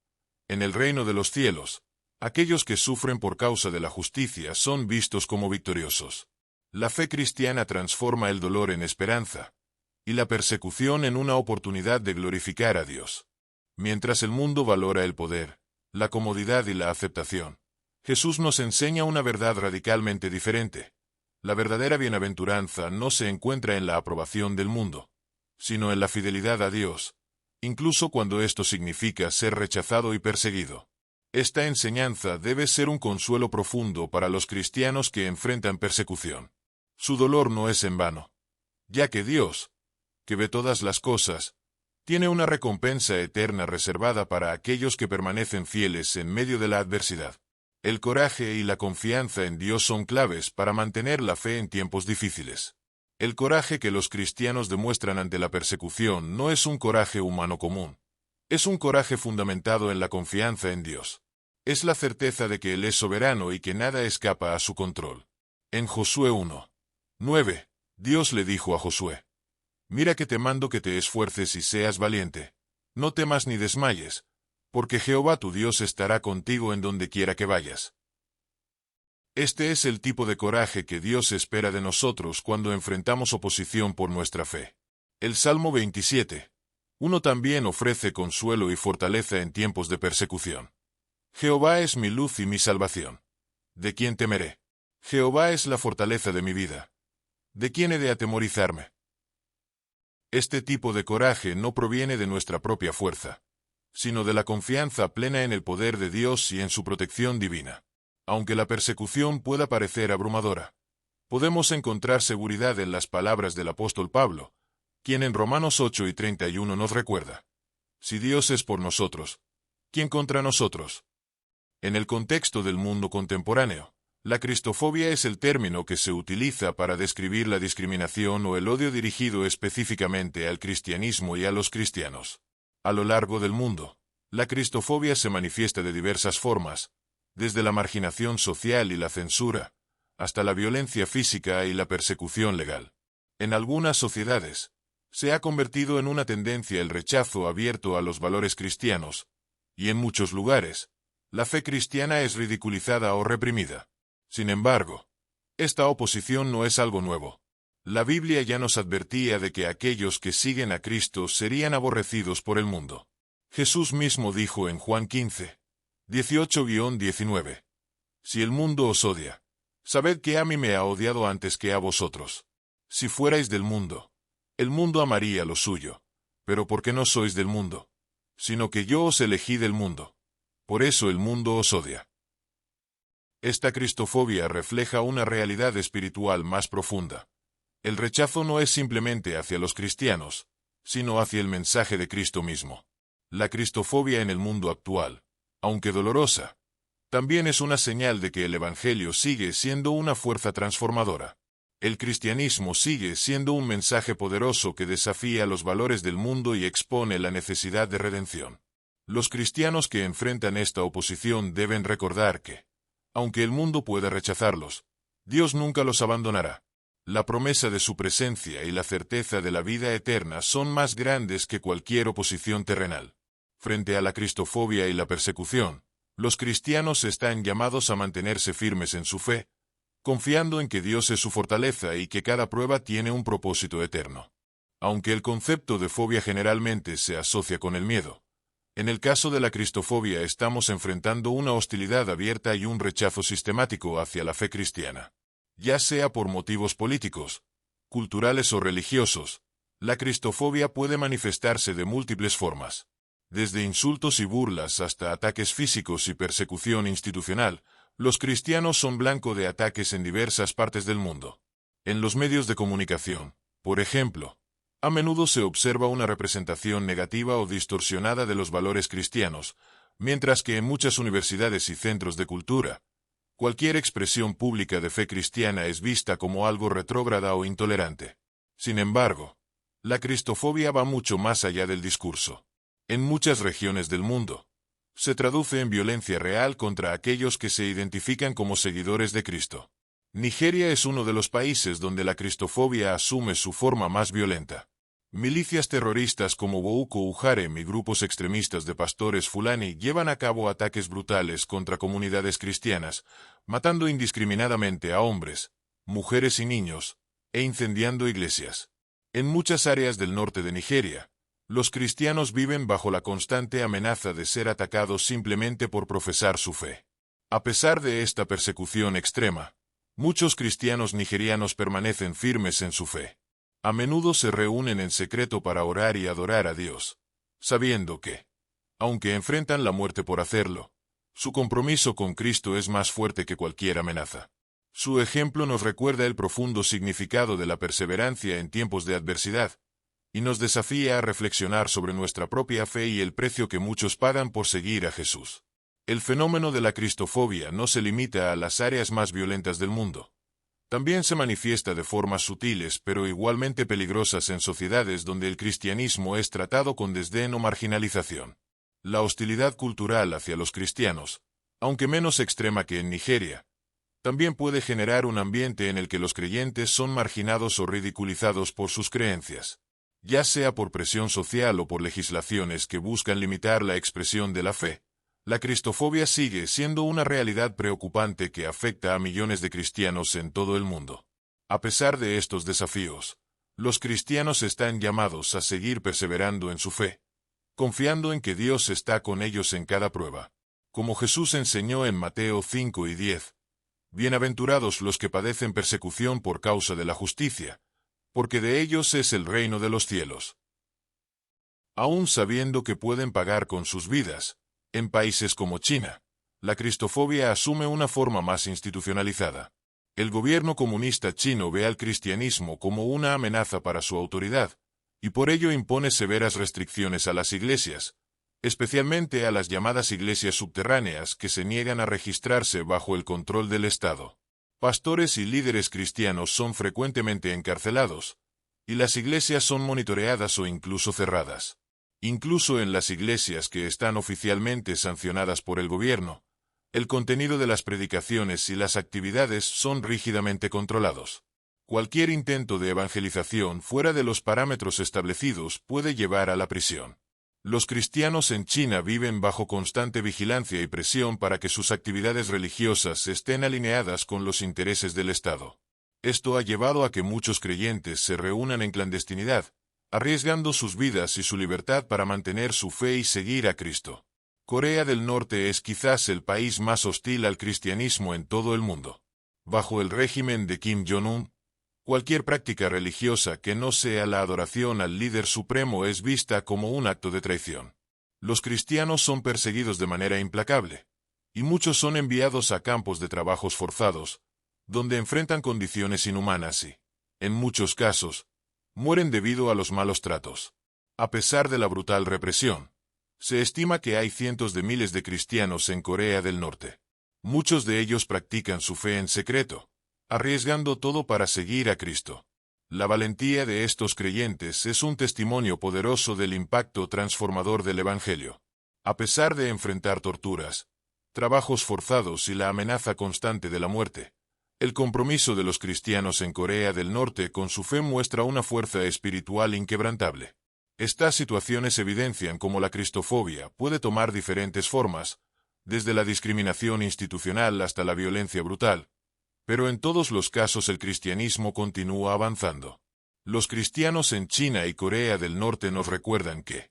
en el reino de los cielos, aquellos que sufren por causa de la justicia son vistos como victoriosos. La fe cristiana transforma el dolor en esperanza, y la persecución en una oportunidad de glorificar a Dios. Mientras el mundo valora el poder, la comodidad y la aceptación, Jesús nos enseña una verdad radicalmente diferente. La verdadera bienaventuranza no se encuentra en la aprobación del mundo, sino en la fidelidad a Dios, incluso cuando esto significa ser rechazado y perseguido. Esta enseñanza debe ser un consuelo profundo para los cristianos que enfrentan persecución. Su dolor no es en vano, ya que Dios, que ve todas las cosas, tiene una recompensa eterna reservada para aquellos que permanecen fieles en medio de la adversidad. El coraje y la confianza en Dios son claves para mantener la fe en tiempos difíciles. El coraje que los cristianos demuestran ante la persecución no es un coraje humano común. Es un coraje fundamentado en la confianza en Dios. Es la certeza de que Él es soberano y que nada escapa a su control. En Josué 1:9, Dios le dijo a Josué: «Mira que te mando que te esfuerces y seas valiente. No temas ni desmayes, porque Jehová tu Dios estará contigo en donde quiera que vayas». Este es el tipo de coraje que Dios espera de nosotros cuando enfrentamos oposición por nuestra fe. El Salmo 27:1 también ofrece consuelo y fortaleza en tiempos de persecución. Jehová es mi luz y mi salvación. ¿De quién temeré? Jehová es la fortaleza de mi vida. ¿De quién he de atemorizarme? Este tipo de coraje no proviene de nuestra propia fuerza, sino de la confianza plena en el poder de Dios y en su protección divina. Aunque la persecución pueda parecer abrumadora, podemos encontrar seguridad en las palabras del apóstol Pablo, quien en Romanos 8:31 nos recuerda: «Si Dios es por nosotros, ¿quién contra nosotros?». En el contexto del mundo contemporáneo, la cristofobia es el término que se utiliza para describir la discriminación o el odio dirigido específicamente al cristianismo y a los cristianos. A lo largo del mundo, la cristofobia se manifiesta de diversas formas, desde la marginación social y la censura, hasta la violencia física y la persecución legal. En algunas sociedades, se ha convertido en una tendencia el rechazo abierto a los valores cristianos, y en muchos lugares, la fe cristiana es ridiculizada o reprimida. Sin embargo, esta oposición no es algo nuevo. La Biblia ya nos advertía de que aquellos que siguen a Cristo serían aborrecidos por el mundo. Jesús mismo dijo en Juan 15:18-19: «Si el mundo os odia, sabed que a mí me ha odiado antes que a vosotros. Si fuerais del mundo, el mundo amaría lo suyo, pero porque no sois del mundo, sino que yo os elegí del mundo, por eso el mundo os odia». Esta cristofobia refleja una realidad espiritual más profunda. El rechazo no es simplemente hacia los cristianos, sino hacia el mensaje de Cristo mismo. La cristofobia en el mundo actual, aunque dolorosa, También es una señal de que el Evangelio sigue siendo una fuerza transformadora. El cristianismo sigue siendo un mensaje poderoso que desafía los valores del mundo y expone la necesidad de redención. Los cristianos que enfrentan esta oposición deben recordar que, aunque el mundo pueda rechazarlos, Dios nunca los abandonará. La promesa de su presencia y la certeza de la vida eterna son más grandes que cualquier oposición terrenal. Frente a la cristofobia y la persecución, los cristianos están llamados a mantenerse firmes en su fe, confiando en que Dios es su fortaleza y que cada prueba tiene un propósito eterno. Aunque el concepto de fobia generalmente se asocia con el miedo, en el caso de la cristofobia estamos enfrentando una hostilidad abierta y un rechazo sistemático hacia la fe cristiana. Ya sea por motivos políticos, culturales o religiosos, la cristofobia puede manifestarse de múltiples formas. Desde insultos y burlas hasta ataques físicos y persecución institucional, los cristianos son blanco de ataques en diversas partes del mundo. En los medios de comunicación, por ejemplo, a menudo se observa una representación negativa o distorsionada de los valores cristianos, mientras que en muchas universidades y centros de cultura, cualquier expresión pública de fe cristiana es vista como algo retrógrada o intolerante. Sin embargo, la cristofobia va mucho más allá del discurso. En muchas regiones del mundo, se traduce en violencia real contra aquellos que se identifican como seguidores de Cristo. Nigeria es uno de los países donde la cristofobia asume su forma más violenta. Milicias terroristas como Boko Haram y grupos extremistas de pastores Fulani llevan a cabo ataques brutales contra comunidades cristianas, matando indiscriminadamente a hombres, mujeres y niños, e incendiando iglesias. En muchas áreas del norte de Nigeria, los cristianos viven bajo la constante amenaza de ser atacados simplemente por profesar su fe. A pesar de esta persecución extrema, muchos cristianos nigerianos permanecen firmes en su fe. A menudo se reúnen en secreto para orar y adorar a Dios, sabiendo que, aunque enfrentan la muerte por hacerlo, su compromiso con Cristo es más fuerte que cualquier amenaza. Su ejemplo nos recuerda el profundo significado de la perseverancia en tiempos de adversidad, y nos desafía a reflexionar sobre nuestra propia fe y el precio que muchos pagan por seguir a Jesús. El fenómeno de la cristofobia no se limita a las áreas más violentas del mundo. También se manifiesta de formas sutiles pero igualmente peligrosas en sociedades donde el cristianismo es tratado con desdén o marginalización. La hostilidad cultural hacia los cristianos, aunque menos extrema que en Nigeria, también puede generar un ambiente en el que los creyentes son marginados o ridiculizados por sus creencias. Ya sea por presión social o por legislaciones que buscan limitar la expresión de la fe, la cristofobia sigue siendo una realidad preocupante que afecta a millones de cristianos en todo el mundo. A pesar de estos desafíos, los cristianos están llamados a seguir perseverando en su fe, confiando en que Dios está con ellos en cada prueba. Como Jesús enseñó en Mateo 5 y 10, «Bienaventurados los que padecen persecución por causa de la justicia, porque de ellos es el reino de los cielos». Aún sabiendo que pueden pagar con sus vidas, en países como China, la cristofobia asume una forma más institucionalizada. El gobierno comunista chino ve al cristianismo como una amenaza para su autoridad, y por ello impone severas restricciones a las iglesias, especialmente a las llamadas iglesias subterráneas que se niegan a registrarse bajo el control del Estado. Pastores y líderes cristianos son frecuentemente encarcelados, y las iglesias son monitoreadas o incluso cerradas. Incluso en las iglesias que están oficialmente sancionadas por el gobierno, el contenido de las predicaciones y las actividades son rígidamente controlados. Cualquier intento de evangelización fuera de los parámetros establecidos puede llevar a la prisión. Los cristianos en China viven bajo constante vigilancia y presión para que sus actividades religiosas estén alineadas con los intereses del Estado. Esto ha llevado a que muchos creyentes se reúnan en clandestinidad, arriesgando sus vidas y su libertad para mantener su fe y seguir a Cristo. Corea del Norte es quizás el país más hostil al cristianismo en todo el mundo. Bajo el régimen de Kim Jong-un, cualquier práctica religiosa que no sea la adoración al líder supremo es vista como un acto de traición. Los cristianos son perseguidos de manera implacable, y muchos son enviados a campos de trabajos forzados, donde enfrentan condiciones inhumanas y, en muchos casos, mueren debido a los malos tratos. A pesar de la brutal represión, se estima que hay cientos de miles de cristianos en Corea del Norte. Muchos de ellos practican su fe en secreto, arriesgando todo para seguir a Cristo. La valentía de estos creyentes es un testimonio poderoso del impacto transformador del Evangelio. A pesar de enfrentar torturas, trabajos forzados y la amenaza constante de la muerte, el compromiso de los cristianos en Corea del Norte con su fe muestra una fuerza espiritual inquebrantable. Estas situaciones evidencian cómo la cristofobia puede tomar diferentes formas, desde la discriminación institucional hasta la violencia brutal, pero en todos los casos el cristianismo continúa avanzando. Los cristianos en China y Corea del Norte nos recuerdan que,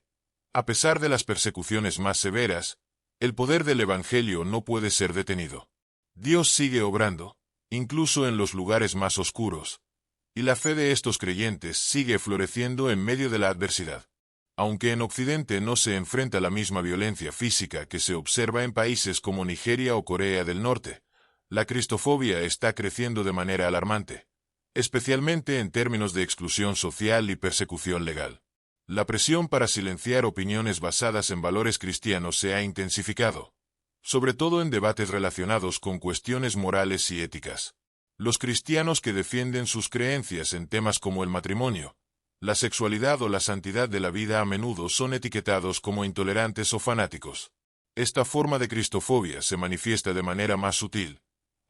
a pesar de las persecuciones más severas, el poder del Evangelio no puede ser detenido. Dios sigue obrando, incluso en los lugares más oscuros, y la fe de estos creyentes sigue floreciendo en medio de la adversidad. Aunque en Occidente no se enfrenta la misma violencia física que se observa en países como Nigeria o Corea del Norte, la cristofobia está creciendo de manera alarmante, especialmente en términos de exclusión social y persecución legal. La presión para silenciar opiniones basadas en valores cristianos se ha intensificado, sobre todo en debates relacionados con cuestiones morales y éticas. Los cristianos que defienden sus creencias en temas como el matrimonio, la sexualidad o la santidad de la vida a menudo son etiquetados como intolerantes o fanáticos. Esta forma de cristofobia se manifiesta de manera más sutil,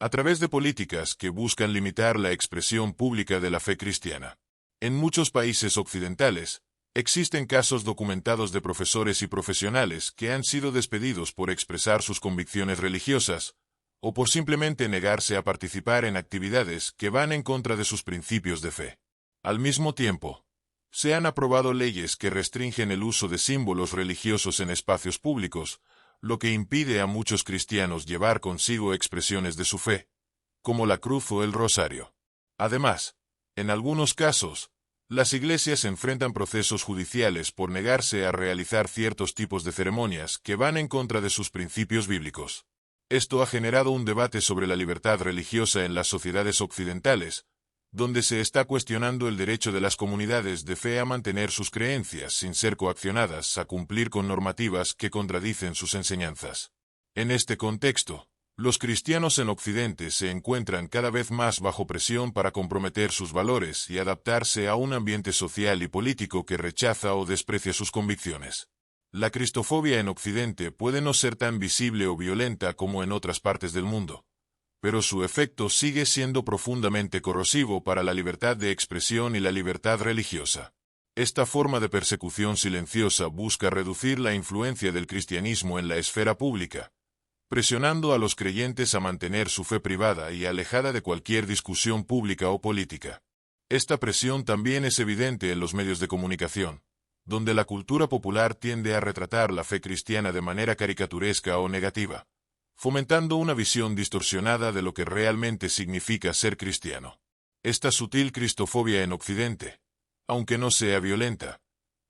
a través de políticas que buscan limitar la expresión pública de la fe cristiana. En muchos países occidentales, existen casos documentados de profesores y profesionales que han sido despedidos por expresar sus convicciones religiosas, o por simplemente negarse a participar en actividades que van en contra de sus principios de fe. Al mismo tiempo, se han aprobado leyes que restringen el uso de símbolos religiosos en espacios públicos, lo que impide a muchos cristianos llevar consigo expresiones de su fe, como la cruz o el rosario. Además, en algunos casos, las iglesias enfrentan procesos judiciales por negarse a realizar ciertos tipos de ceremonias que van en contra de sus principios bíblicos. Esto ha generado un debate sobre la libertad religiosa en las sociedades occidentales, donde se está cuestionando el derecho de las comunidades de fe a mantener sus creencias sin ser coaccionadas a cumplir con normativas que contradicen sus enseñanzas. En este contexto, los cristianos en Occidente se encuentran cada vez más bajo presión para comprometer sus valores y adaptarse a un ambiente social y político que rechaza o desprecia sus convicciones. La cristofobia en Occidente puede no ser tan visible o violenta como en otras partes del mundo, pero su efecto sigue siendo profundamente corrosivo para la libertad de expresión y la libertad religiosa. Esta forma de persecución silenciosa busca reducir la influencia del cristianismo en la esfera pública, presionando a los creyentes a mantener su fe privada y alejada de cualquier discusión pública o política. Esta presión también es evidente en los medios de comunicación, donde la cultura popular tiende a retratar la fe cristiana de manera caricaturesca o negativa, fomentando una visión distorsionada de lo que realmente significa ser cristiano. Esta sutil cristofobia en Occidente, aunque no sea violenta,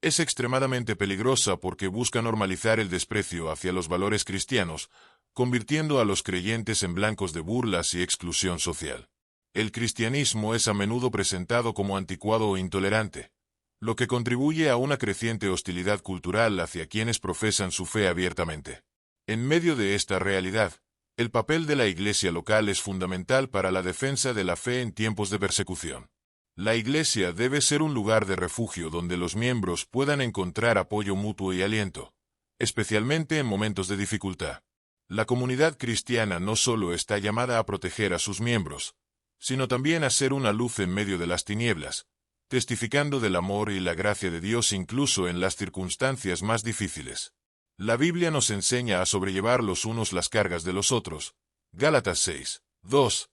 es extremadamente peligrosa porque busca normalizar el desprecio hacia los valores cristianos, convirtiendo a los creyentes en blancos de burlas y exclusión social. El cristianismo es a menudo presentado como anticuado o intolerante, lo que contribuye a una creciente hostilidad cultural hacia quienes profesan su fe abiertamente. En medio de esta realidad, el papel de la iglesia local es fundamental para la defensa de la fe en tiempos de persecución. La iglesia debe ser un lugar de refugio donde los miembros puedan encontrar apoyo mutuo y aliento, especialmente en momentos de dificultad. La comunidad cristiana no solo está llamada a proteger a sus miembros, sino también a ser una luz en medio de las tinieblas, testificando del amor y la gracia de Dios incluso en las circunstancias más difíciles. La Biblia nos enseña a sobrellevar los unos las cargas de los otros. Gálatas 6, 2.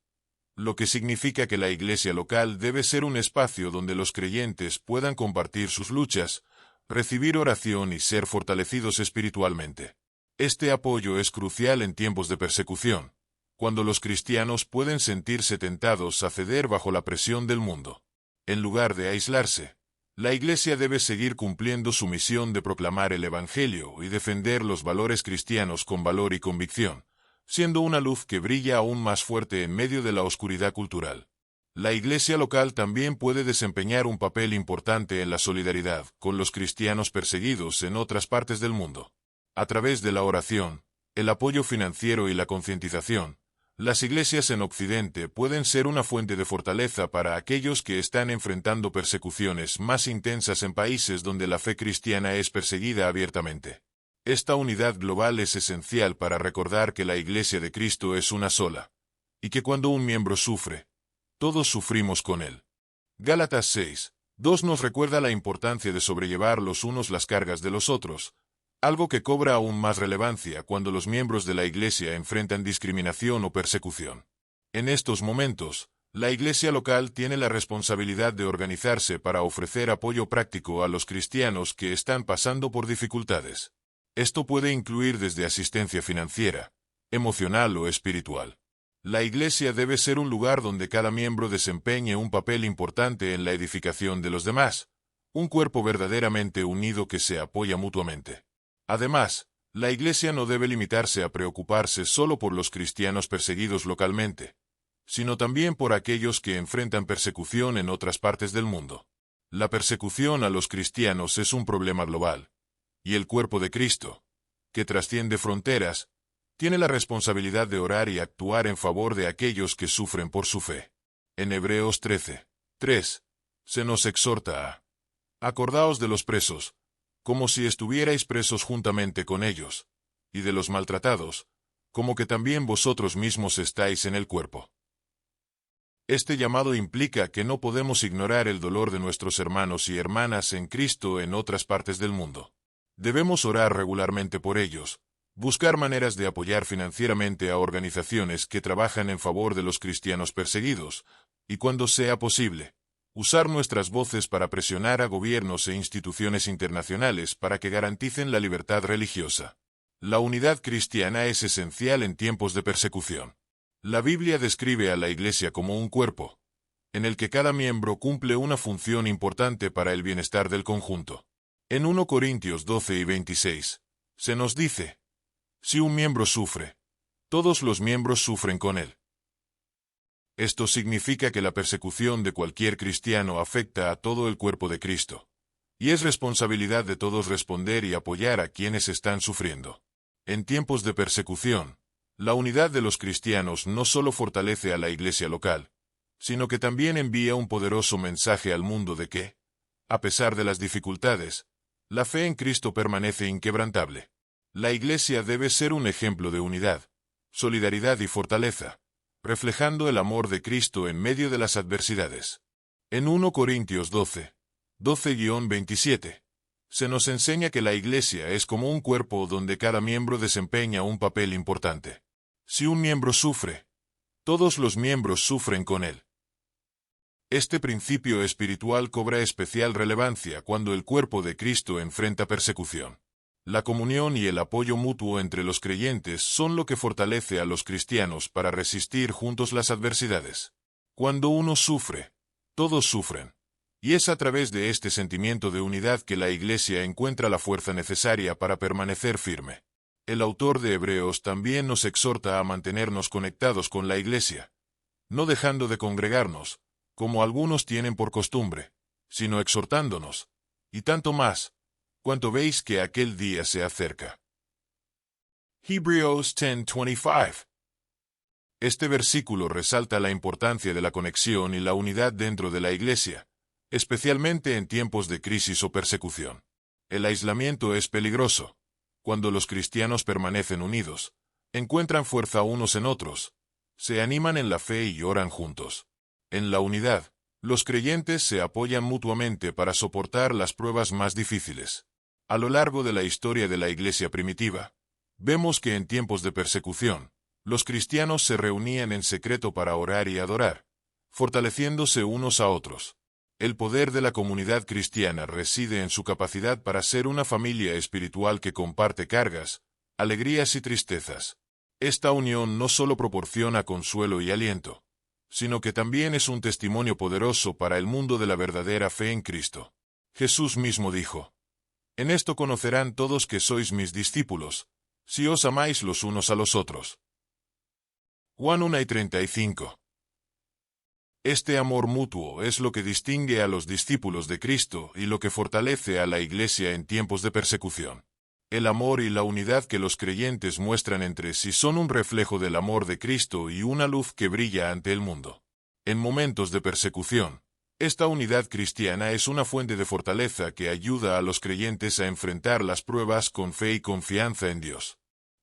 Lo que significa que la iglesia local debe ser un espacio donde los creyentes puedan compartir sus luchas, recibir oración y ser fortalecidos espiritualmente. Este apoyo es crucial en tiempos de persecución, cuando los cristianos pueden sentirse tentados a ceder bajo la presión del mundo. En lugar de aislarse, la Iglesia debe seguir cumpliendo su misión de proclamar el Evangelio y defender los valores cristianos con valor y convicción, siendo una luz que brilla aún más fuerte en medio de la oscuridad cultural. La Iglesia local también puede desempeñar un papel importante en la solidaridad con los cristianos perseguidos en otras partes del mundo. A través de la oración, El apoyo financiero y la concientización. Las iglesias en Occidente pueden ser una fuente de fortaleza para aquellos que están enfrentando persecuciones más intensas en países donde la fe cristiana es perseguida abiertamente. Esta unidad global es esencial para recordar que la Iglesia de Cristo es una sola, y que cuando un miembro sufre, todos sufrimos con él. Gálatas 6:2 nos recuerda la importancia de sobrellevar los unos las cargas de los otros, algo que cobra aún más relevancia cuando los miembros de la Iglesia enfrentan discriminación o persecución. En estos momentos, la Iglesia local tiene la responsabilidad de organizarse para ofrecer apoyo práctico a los cristianos que están pasando por dificultades. Esto puede incluir desde asistencia financiera, emocional o espiritual. La Iglesia debe ser un lugar donde cada miembro desempeñe un papel importante en la edificación de los demás, un cuerpo verdaderamente unido que se apoya mutuamente. Además, la Iglesia no debe limitarse a preocuparse solo por los cristianos perseguidos localmente, sino también por aquellos que enfrentan persecución en otras partes del mundo. La persecución a los cristianos es un problema global, y el cuerpo de Cristo, que trasciende fronteras, tiene la responsabilidad de orar y actuar en favor de aquellos que sufren por su fe. En Hebreos 13:3, se nos exhorta a: acordaos de los presos, como si estuvierais presos juntamente con ellos, y de los maltratados, como que también vosotros mismos estáis en el cuerpo. Este llamado implica que no podemos ignorar el dolor de nuestros hermanos y hermanas en Cristo en otras partes del mundo. Debemos orar regularmente por ellos, buscar maneras de apoyar financieramente a organizaciones que trabajan en favor de los cristianos perseguidos, y cuando sea posible, usar nuestras voces para presionar a gobiernos e instituciones internacionales para que garanticen la libertad religiosa. La unidad cristiana es esencial en tiempos de persecución. La Biblia describe a la Iglesia como un cuerpo, en el que cada miembro cumple una función importante para el bienestar del conjunto. En 1 Corintios 12:26, se nos dice: si un miembro sufre, todos los miembros sufren con él. Esto significa que la persecución de cualquier cristiano afecta a todo el cuerpo de Cristo, y es responsabilidad de todos responder y apoyar a quienes están sufriendo. En tiempos de persecución, la unidad de los cristianos no solo fortalece a la Iglesia local, sino que también envía un poderoso mensaje al mundo de que, a pesar de las dificultades, la fe en Cristo permanece inquebrantable. La Iglesia debe ser un ejemplo de unidad, solidaridad y fortaleza, reflejando el amor de Cristo en medio de las adversidades. En 1 Corintios 12:27, se nos enseña que la Iglesia es como un cuerpo donde cada miembro desempeña un papel importante. Si un miembro sufre, todos los miembros sufren con él. Este principio espiritual cobra especial relevancia cuando el cuerpo de Cristo enfrenta persecución. La comunión y el apoyo mutuo entre los creyentes son lo que fortalece a los cristianos para resistir juntos las adversidades. Cuando uno sufre, todos sufren, y es a través de este sentimiento de unidad que la Iglesia encuentra la fuerza necesaria para permanecer firme. El autor de Hebreos también nos exhorta a mantenernos conectados con la Iglesia, no dejando de congregarnos, como algunos tienen por costumbre, sino exhortándonos, y tanto más, cuanto veis que aquel día se acerca. Hebreos 10:25. Este versículo resalta la importancia de la conexión y la unidad dentro de la Iglesia, especialmente en tiempos de crisis o persecución. El aislamiento es peligroso. Cuando los cristianos permanecen unidos, encuentran fuerza unos en otros, se animan en la fe y oran juntos. En la unidad, los creyentes se apoyan mutuamente para soportar las pruebas más difíciles. A lo largo de la historia de la Iglesia primitiva, vemos que en tiempos de persecución, los cristianos se reunían en secreto para orar y adorar, fortaleciéndose unos a otros. El poder de la comunidad cristiana reside en su capacidad para ser una familia espiritual que comparte cargas, alegrías y tristezas. Esta unión no solo proporciona consuelo y aliento, sino que también es un testimonio poderoso para el mundo de la verdadera fe en Cristo. Jesús mismo dijo: en esto conocerán todos que sois mis discípulos, si os amáis los unos a los otros. Juan 1:35. Este amor mutuo es lo que distingue a los discípulos de Cristo y lo que fortalece a la Iglesia en tiempos de persecución. El amor y la unidad que los creyentes muestran entre sí son un reflejo del amor de Cristo y una luz que brilla ante el mundo. En momentos de persecución, esta unidad cristiana es una fuente de fortaleza que ayuda a los creyentes a enfrentar las pruebas con fe y confianza en Dios.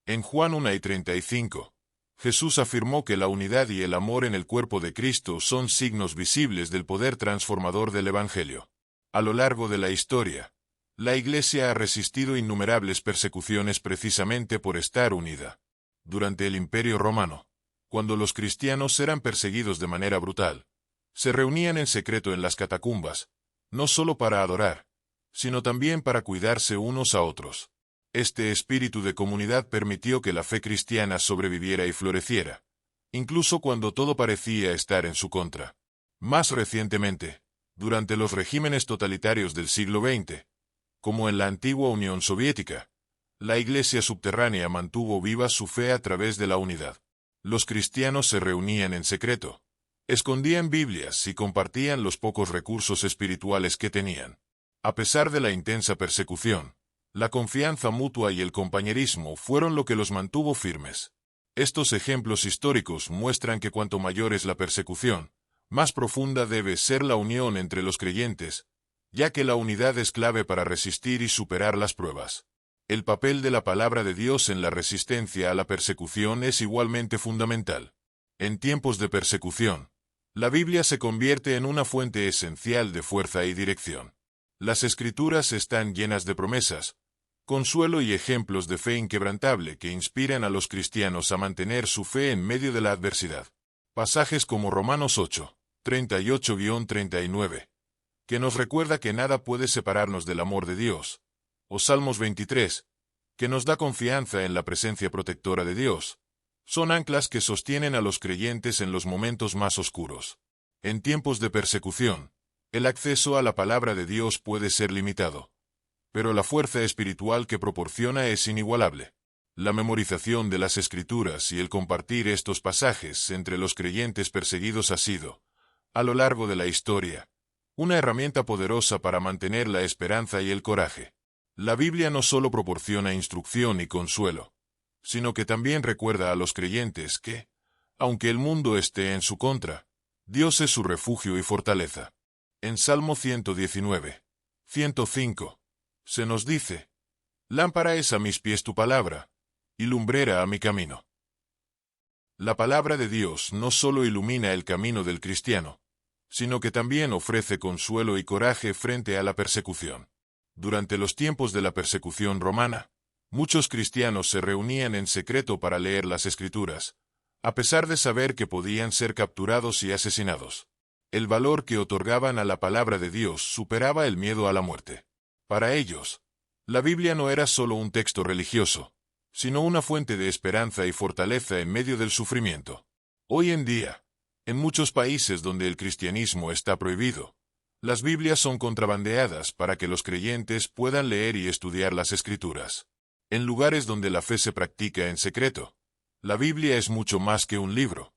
En Juan 1:35, Jesús afirmó que la unidad y el amor en el cuerpo de Cristo son signos visibles del poder transformador del Evangelio. A lo largo de la historia, la Iglesia ha resistido innumerables persecuciones precisamente por estar unida. Durante el Imperio Romano, cuando los cristianos eran perseguidos de manera brutal, se reunían en secreto en las catacumbas, no solo para adorar, sino también para cuidarse unos a otros. Este espíritu de comunidad permitió que la fe cristiana sobreviviera y floreciera, incluso cuando todo parecía estar en su contra. Más recientemente, durante los regímenes totalitarios del siglo XX, como en la antigua Unión Soviética, la Iglesia subterránea mantuvo viva su fe a través de la unidad. Los cristianos se reunían en secreto, escondían Biblias y compartían los pocos recursos espirituales que tenían. A pesar de la intensa persecución, la confianza mutua y el compañerismo fueron lo que los mantuvo firmes. Estos ejemplos históricos muestran que cuanto mayor es la persecución, más profunda debe ser la unión entre los creyentes, ya que la unidad es clave para resistir y superar las pruebas. El papel de la palabra de Dios en la resistencia a la persecución es igualmente fundamental. En tiempos de persecución, la Biblia se convierte en una fuente esencial de fuerza y dirección. Las Escrituras están llenas de promesas, consuelo y ejemplos de fe inquebrantable que inspiran a los cristianos a mantener su fe en medio de la adversidad. Pasajes como Romanos 8, 38-39, que nos recuerda que nada puede separarnos del amor de Dios, o Salmos 23, que nos da confianza en la presencia protectora de Dios, son anclas que sostienen a los creyentes en los momentos más oscuros. En tiempos de persecución, el acceso a la palabra de Dios puede ser limitado, pero la fuerza espiritual que proporciona es inigualable. La memorización de las Escrituras y el compartir estos pasajes entre los creyentes perseguidos ha sido, a lo largo de la historia, una herramienta poderosa para mantener la esperanza y el coraje. La Biblia no solo proporciona instrucción y consuelo, sino que también recuerda a los creyentes que, aunque el mundo esté en su contra, Dios es su refugio y fortaleza. En Salmo 119, 105, se nos dice: «Lámpara es a mis pies tu palabra, y lumbrera a mi camino». La palabra de Dios no solo ilumina el camino del cristiano, sino que también ofrece consuelo y coraje frente a la persecución. Durante los tiempos de la persecución romana, muchos cristianos se reunían en secreto para leer las Escrituras, a pesar de saber que podían ser capturados y asesinados. El valor que otorgaban a la palabra de Dios superaba el miedo a la muerte. Para ellos, la Biblia no era solo un texto religioso, sino una fuente de esperanza y fortaleza en medio del sufrimiento. Hoy en día, en muchos países donde el cristianismo está prohibido, las Biblias son contrabandeadas para que los creyentes puedan leer y estudiar las Escrituras. En lugares donde la fe se practica en secreto, la Biblia es mucho más que un libro.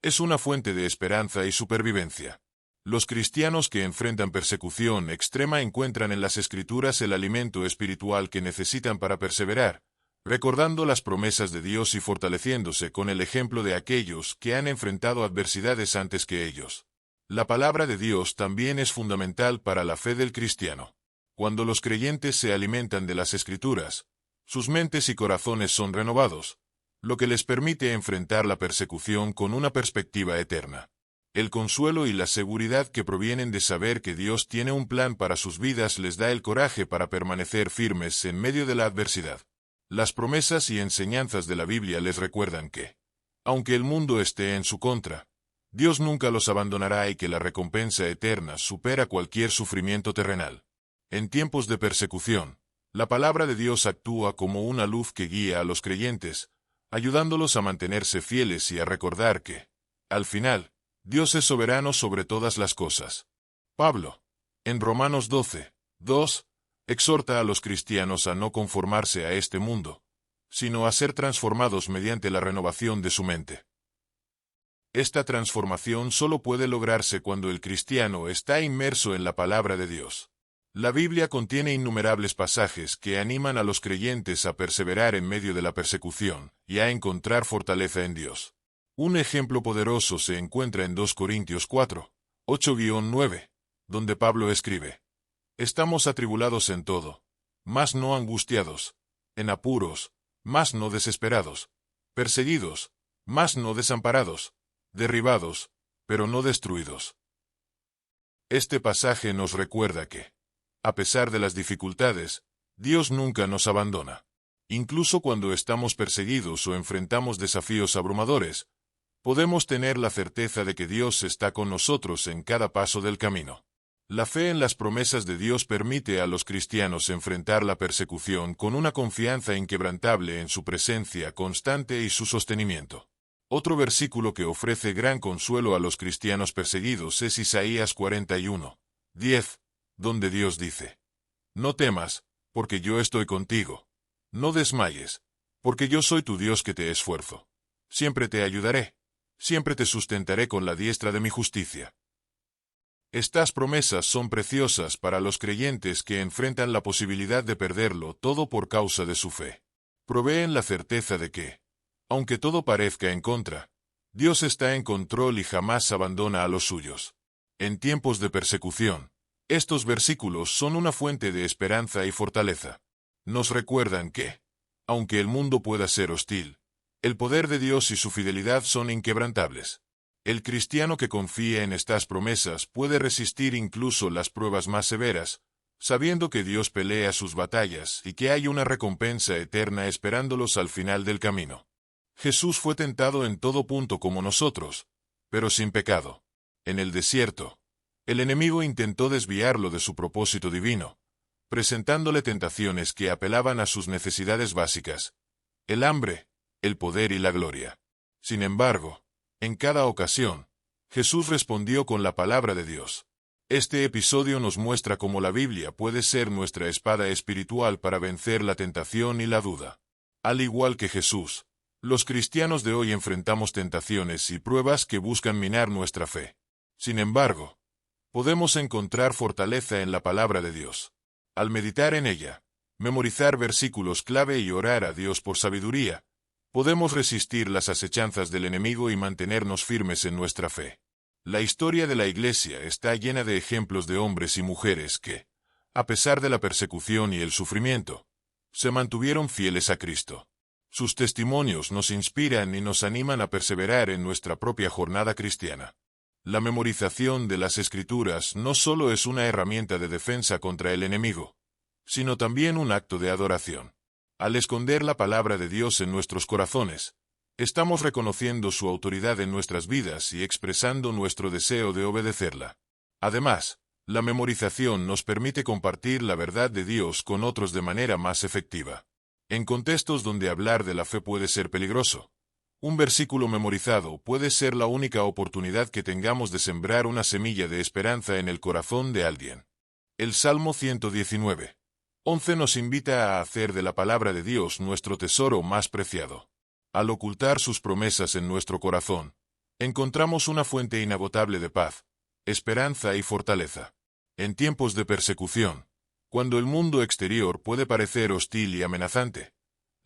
Es una fuente de esperanza y supervivencia. Los cristianos que enfrentan persecución extrema encuentran en las Escrituras el alimento espiritual que necesitan para perseverar, recordando las promesas de Dios y fortaleciéndose con el ejemplo de aquellos que han enfrentado adversidades antes que ellos. La palabra de Dios también es fundamental para la fe del cristiano. Cuando los creyentes se alimentan de las Escrituras, sus mentes y corazones son renovados, lo que les permite enfrentar la persecución con una perspectiva eterna. El consuelo y la seguridad que provienen de saber que Dios tiene un plan para sus vidas les da el coraje para permanecer firmes en medio de la adversidad. Las promesas y enseñanzas de la Biblia les recuerdan que, aunque el mundo esté en su contra, Dios nunca los abandonará y que la recompensa eterna supera cualquier sufrimiento terrenal. En tiempos de persecución, la palabra de Dios actúa como una luz que guía a los creyentes, ayudándolos a mantenerse fieles y a recordar que, al final, Dios es soberano sobre todas las cosas. Pablo, en Romanos 12, 2, exhorta a los cristianos a no conformarse a este mundo, sino a ser transformados mediante la renovación de su mente. Esta transformación solo puede lograrse cuando el cristiano está inmerso en la palabra de Dios. La Biblia contiene innumerables pasajes que animan a los creyentes a perseverar en medio de la persecución y a encontrar fortaleza en Dios. Un ejemplo poderoso se encuentra en 2 Corintios 4, 8-9, donde Pablo escribe: Estamos atribulados en todo, mas no angustiados; en apuros, mas no desesperados; perseguidos, mas no desamparados; derribados, pero no destruidos. Este pasaje nos recuerda que, a pesar de las dificultades, Dios nunca nos abandona. Incluso cuando estamos perseguidos o enfrentamos desafíos abrumadores, podemos tener la certeza de que Dios está con nosotros en cada paso del camino. La fe en las promesas de Dios permite a los cristianos enfrentar la persecución con una confianza inquebrantable en su presencia constante y su sostenimiento. Otro versículo que ofrece gran consuelo a los cristianos perseguidos es Isaías 41, 10, donde Dios dice: No temas, porque yo estoy contigo. No desmayes, porque yo soy tu Dios que te esfuerzo. Siempre te ayudaré. Siempre te sustentaré con la diestra de mi justicia. Estas promesas son preciosas para los creyentes que enfrentan la posibilidad de perderlo todo por causa de su fe. Proveen la certeza de que, aunque todo parezca en contra, Dios está en control y jamás abandona a los suyos. En tiempos de persecución, estos versículos son una fuente de esperanza y fortaleza. Nos recuerdan que, aunque el mundo pueda ser hostil, el poder de Dios y su fidelidad son inquebrantables. El cristiano que confía en estas promesas puede resistir incluso las pruebas más severas, sabiendo que Dios pelea sus batallas y que hay una recompensa eterna esperándolos al final del camino. Jesús fue tentado en todo punto como nosotros, pero sin pecado. En el desierto, el enemigo intentó desviarlo de su propósito divino, presentándole tentaciones que apelaban a sus necesidades básicas: el hambre, el poder y la gloria. Sin embargo, en cada ocasión, Jesús respondió con la palabra de Dios. Este episodio nos muestra cómo la Biblia puede ser nuestra espada espiritual para vencer la tentación y la duda. Al igual que Jesús, los cristianos de hoy enfrentamos tentaciones y pruebas que buscan minar nuestra fe. Sin embargo, podemos encontrar fortaleza en la palabra de Dios. Al meditar en ella, memorizar versículos clave y orar a Dios por sabiduría, podemos resistir las acechanzas del enemigo y mantenernos firmes en nuestra fe. La historia de la Iglesia está llena de ejemplos de hombres y mujeres que, a pesar de la persecución y el sufrimiento, se mantuvieron fieles a Cristo. Sus testimonios nos inspiran y nos animan a perseverar en nuestra propia jornada cristiana. La memorización de las Escrituras no solo es una herramienta de defensa contra el enemigo, sino también un acto de adoración. Al esconder la palabra de Dios en nuestros corazones, estamos reconociendo su autoridad en nuestras vidas y expresando nuestro deseo de obedecerla. Además, la memorización nos permite compartir la verdad de Dios con otros de manera más efectiva. En contextos donde hablar de la fe puede ser peligroso, un versículo memorizado puede ser la única oportunidad que tengamos de sembrar una semilla de esperanza en el corazón de alguien. El Salmo 119, 11 nos invita a hacer de la palabra de Dios nuestro tesoro más preciado. Al ocultar sus promesas en nuestro corazón, encontramos una fuente inagotable de paz, esperanza y fortaleza. En tiempos de persecución, cuando el mundo exterior puede parecer hostil y amenazante,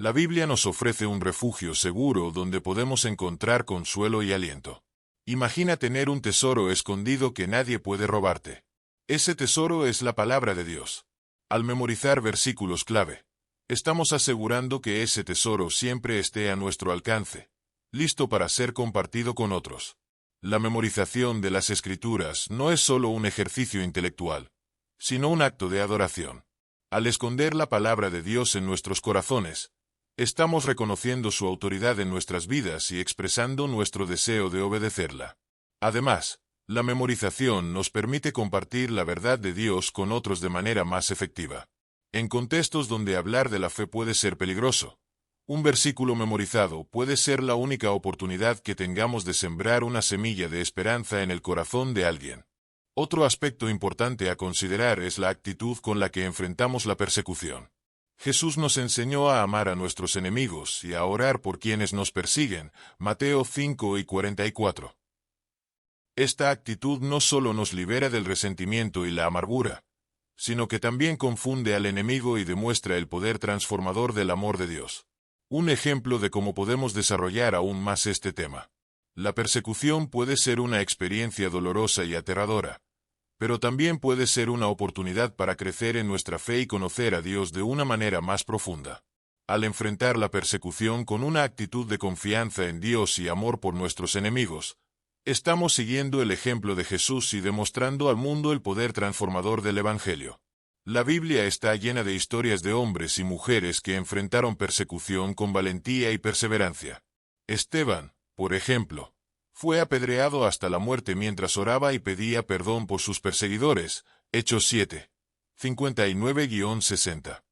la Biblia nos ofrece un refugio seguro donde podemos encontrar consuelo y aliento. Imagina tener un tesoro escondido que nadie puede robarte. Ese tesoro es la palabra de Dios. Al memorizar versículos clave, estamos asegurando que ese tesoro siempre esté a nuestro alcance, listo para ser compartido con otros. La memorización de las Escrituras no es solo un ejercicio intelectual, sino un acto de adoración. Al esconder la palabra de Dios en nuestros corazones, estamos reconociendo su autoridad en nuestras vidas y expresando nuestro deseo de obedecerla. Además, la memorización nos permite compartir la verdad de Dios con otros de manera más efectiva. En contextos donde hablar de la fe puede ser peligroso, un versículo memorizado puede ser la única oportunidad que tengamos de sembrar una semilla de esperanza en el corazón de alguien. Otro aspecto importante a considerar es la actitud con la que enfrentamos la persecución. Jesús nos enseñó a amar a nuestros enemigos y a orar por quienes nos persiguen, Mateo 5:44. Esta actitud no solo nos libera del resentimiento y la amargura, sino que también confunde al enemigo y demuestra el poder transformador del amor de Dios. Un ejemplo de cómo podemos desarrollar aún más este tema. La persecución puede ser una experiencia dolorosa y aterradora, pero también puede ser una oportunidad para crecer en nuestra fe y conocer a Dios de una manera más profunda. Al enfrentar la persecución con una actitud de confianza en Dios y amor por nuestros enemigos, estamos siguiendo el ejemplo de Jesús y demostrando al mundo el poder transformador del Evangelio. La Biblia está llena de historias de hombres y mujeres que enfrentaron persecución con valentía y perseverancia. Esteban, por ejemplo, fue apedreado hasta la muerte mientras oraba y pedía perdón por sus perseguidores. Hechos 7, 59-60.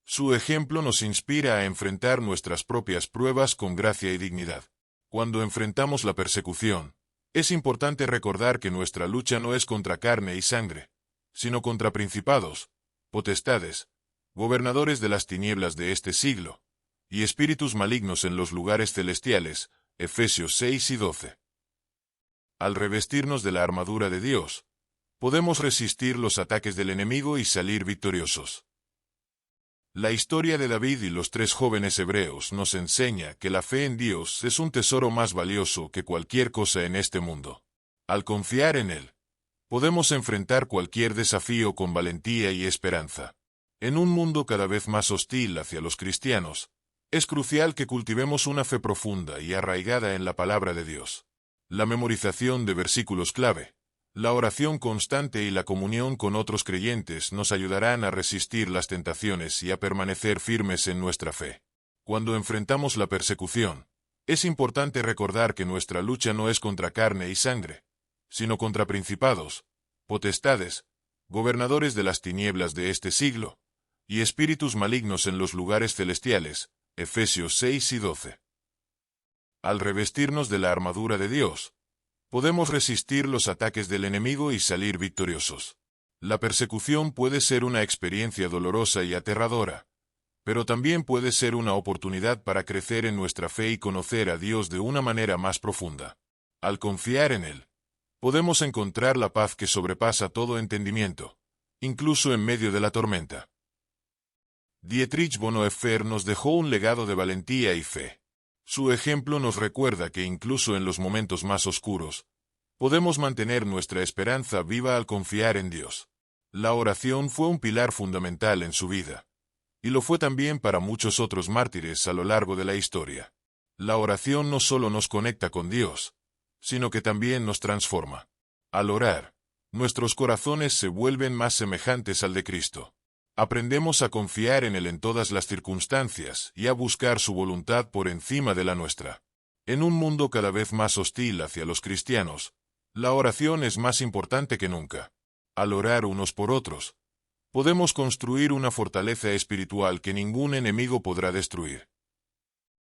Su ejemplo nos inspira a enfrentar nuestras propias pruebas con gracia y dignidad. Cuando enfrentamos la persecución, es importante recordar que nuestra lucha no es contra carne y sangre, sino contra principados, potestades, gobernadores de las tinieblas de este siglo, y espíritus malignos en los lugares celestiales. Efesios 6 y 12. Al revestirnos de la armadura de Dios, podemos resistir los ataques del enemigo y salir victoriosos. La historia de David y los 3 jóvenes hebreos nos enseña que la fe en Dios es un tesoro más valioso que cualquier cosa en este mundo. Al confiar en Él, podemos enfrentar cualquier desafío con valentía y esperanza. En un mundo cada vez más hostil hacia los cristianos, es crucial que cultivemos una fe profunda y arraigada en la palabra de Dios. La memorización de versículos clave, la oración constante y la comunión con otros creyentes nos ayudarán a resistir las tentaciones y a permanecer firmes en nuestra fe. Cuando enfrentamos la persecución, es importante recordar que nuestra lucha no es contra carne y sangre, sino contra principados, potestades, gobernadores de las tinieblas de este siglo, y espíritus malignos en los lugares celestiales. Efesios 6 y 12. Al revestirnos de la armadura de Dios, podemos resistir los ataques del enemigo y salir victoriosos. La persecución puede ser una experiencia dolorosa y aterradora, pero también puede ser una oportunidad para crecer en nuestra fe y conocer a Dios de una manera más profunda. Al confiar en Él, podemos encontrar la paz que sobrepasa todo entendimiento, incluso en medio de la tormenta. Dietrich Bonhoeffer nos dejó un legado de valentía y fe. Su ejemplo nos recuerda que incluso en los momentos más oscuros, podemos mantener nuestra esperanza viva al confiar en Dios. La oración fue un pilar fundamental en su vida, y lo fue también para muchos otros mártires a lo largo de la historia. La oración no solo nos conecta con Dios, sino que también nos transforma. Al orar, nuestros corazones se vuelven más semejantes al de Cristo. Aprendemos a confiar en Él en todas las circunstancias y a buscar su voluntad por encima de la nuestra. En un mundo cada vez más hostil hacia los cristianos, la oración es más importante que nunca. Al orar unos por otros, podemos construir una fortaleza espiritual que ningún enemigo podrá destruir.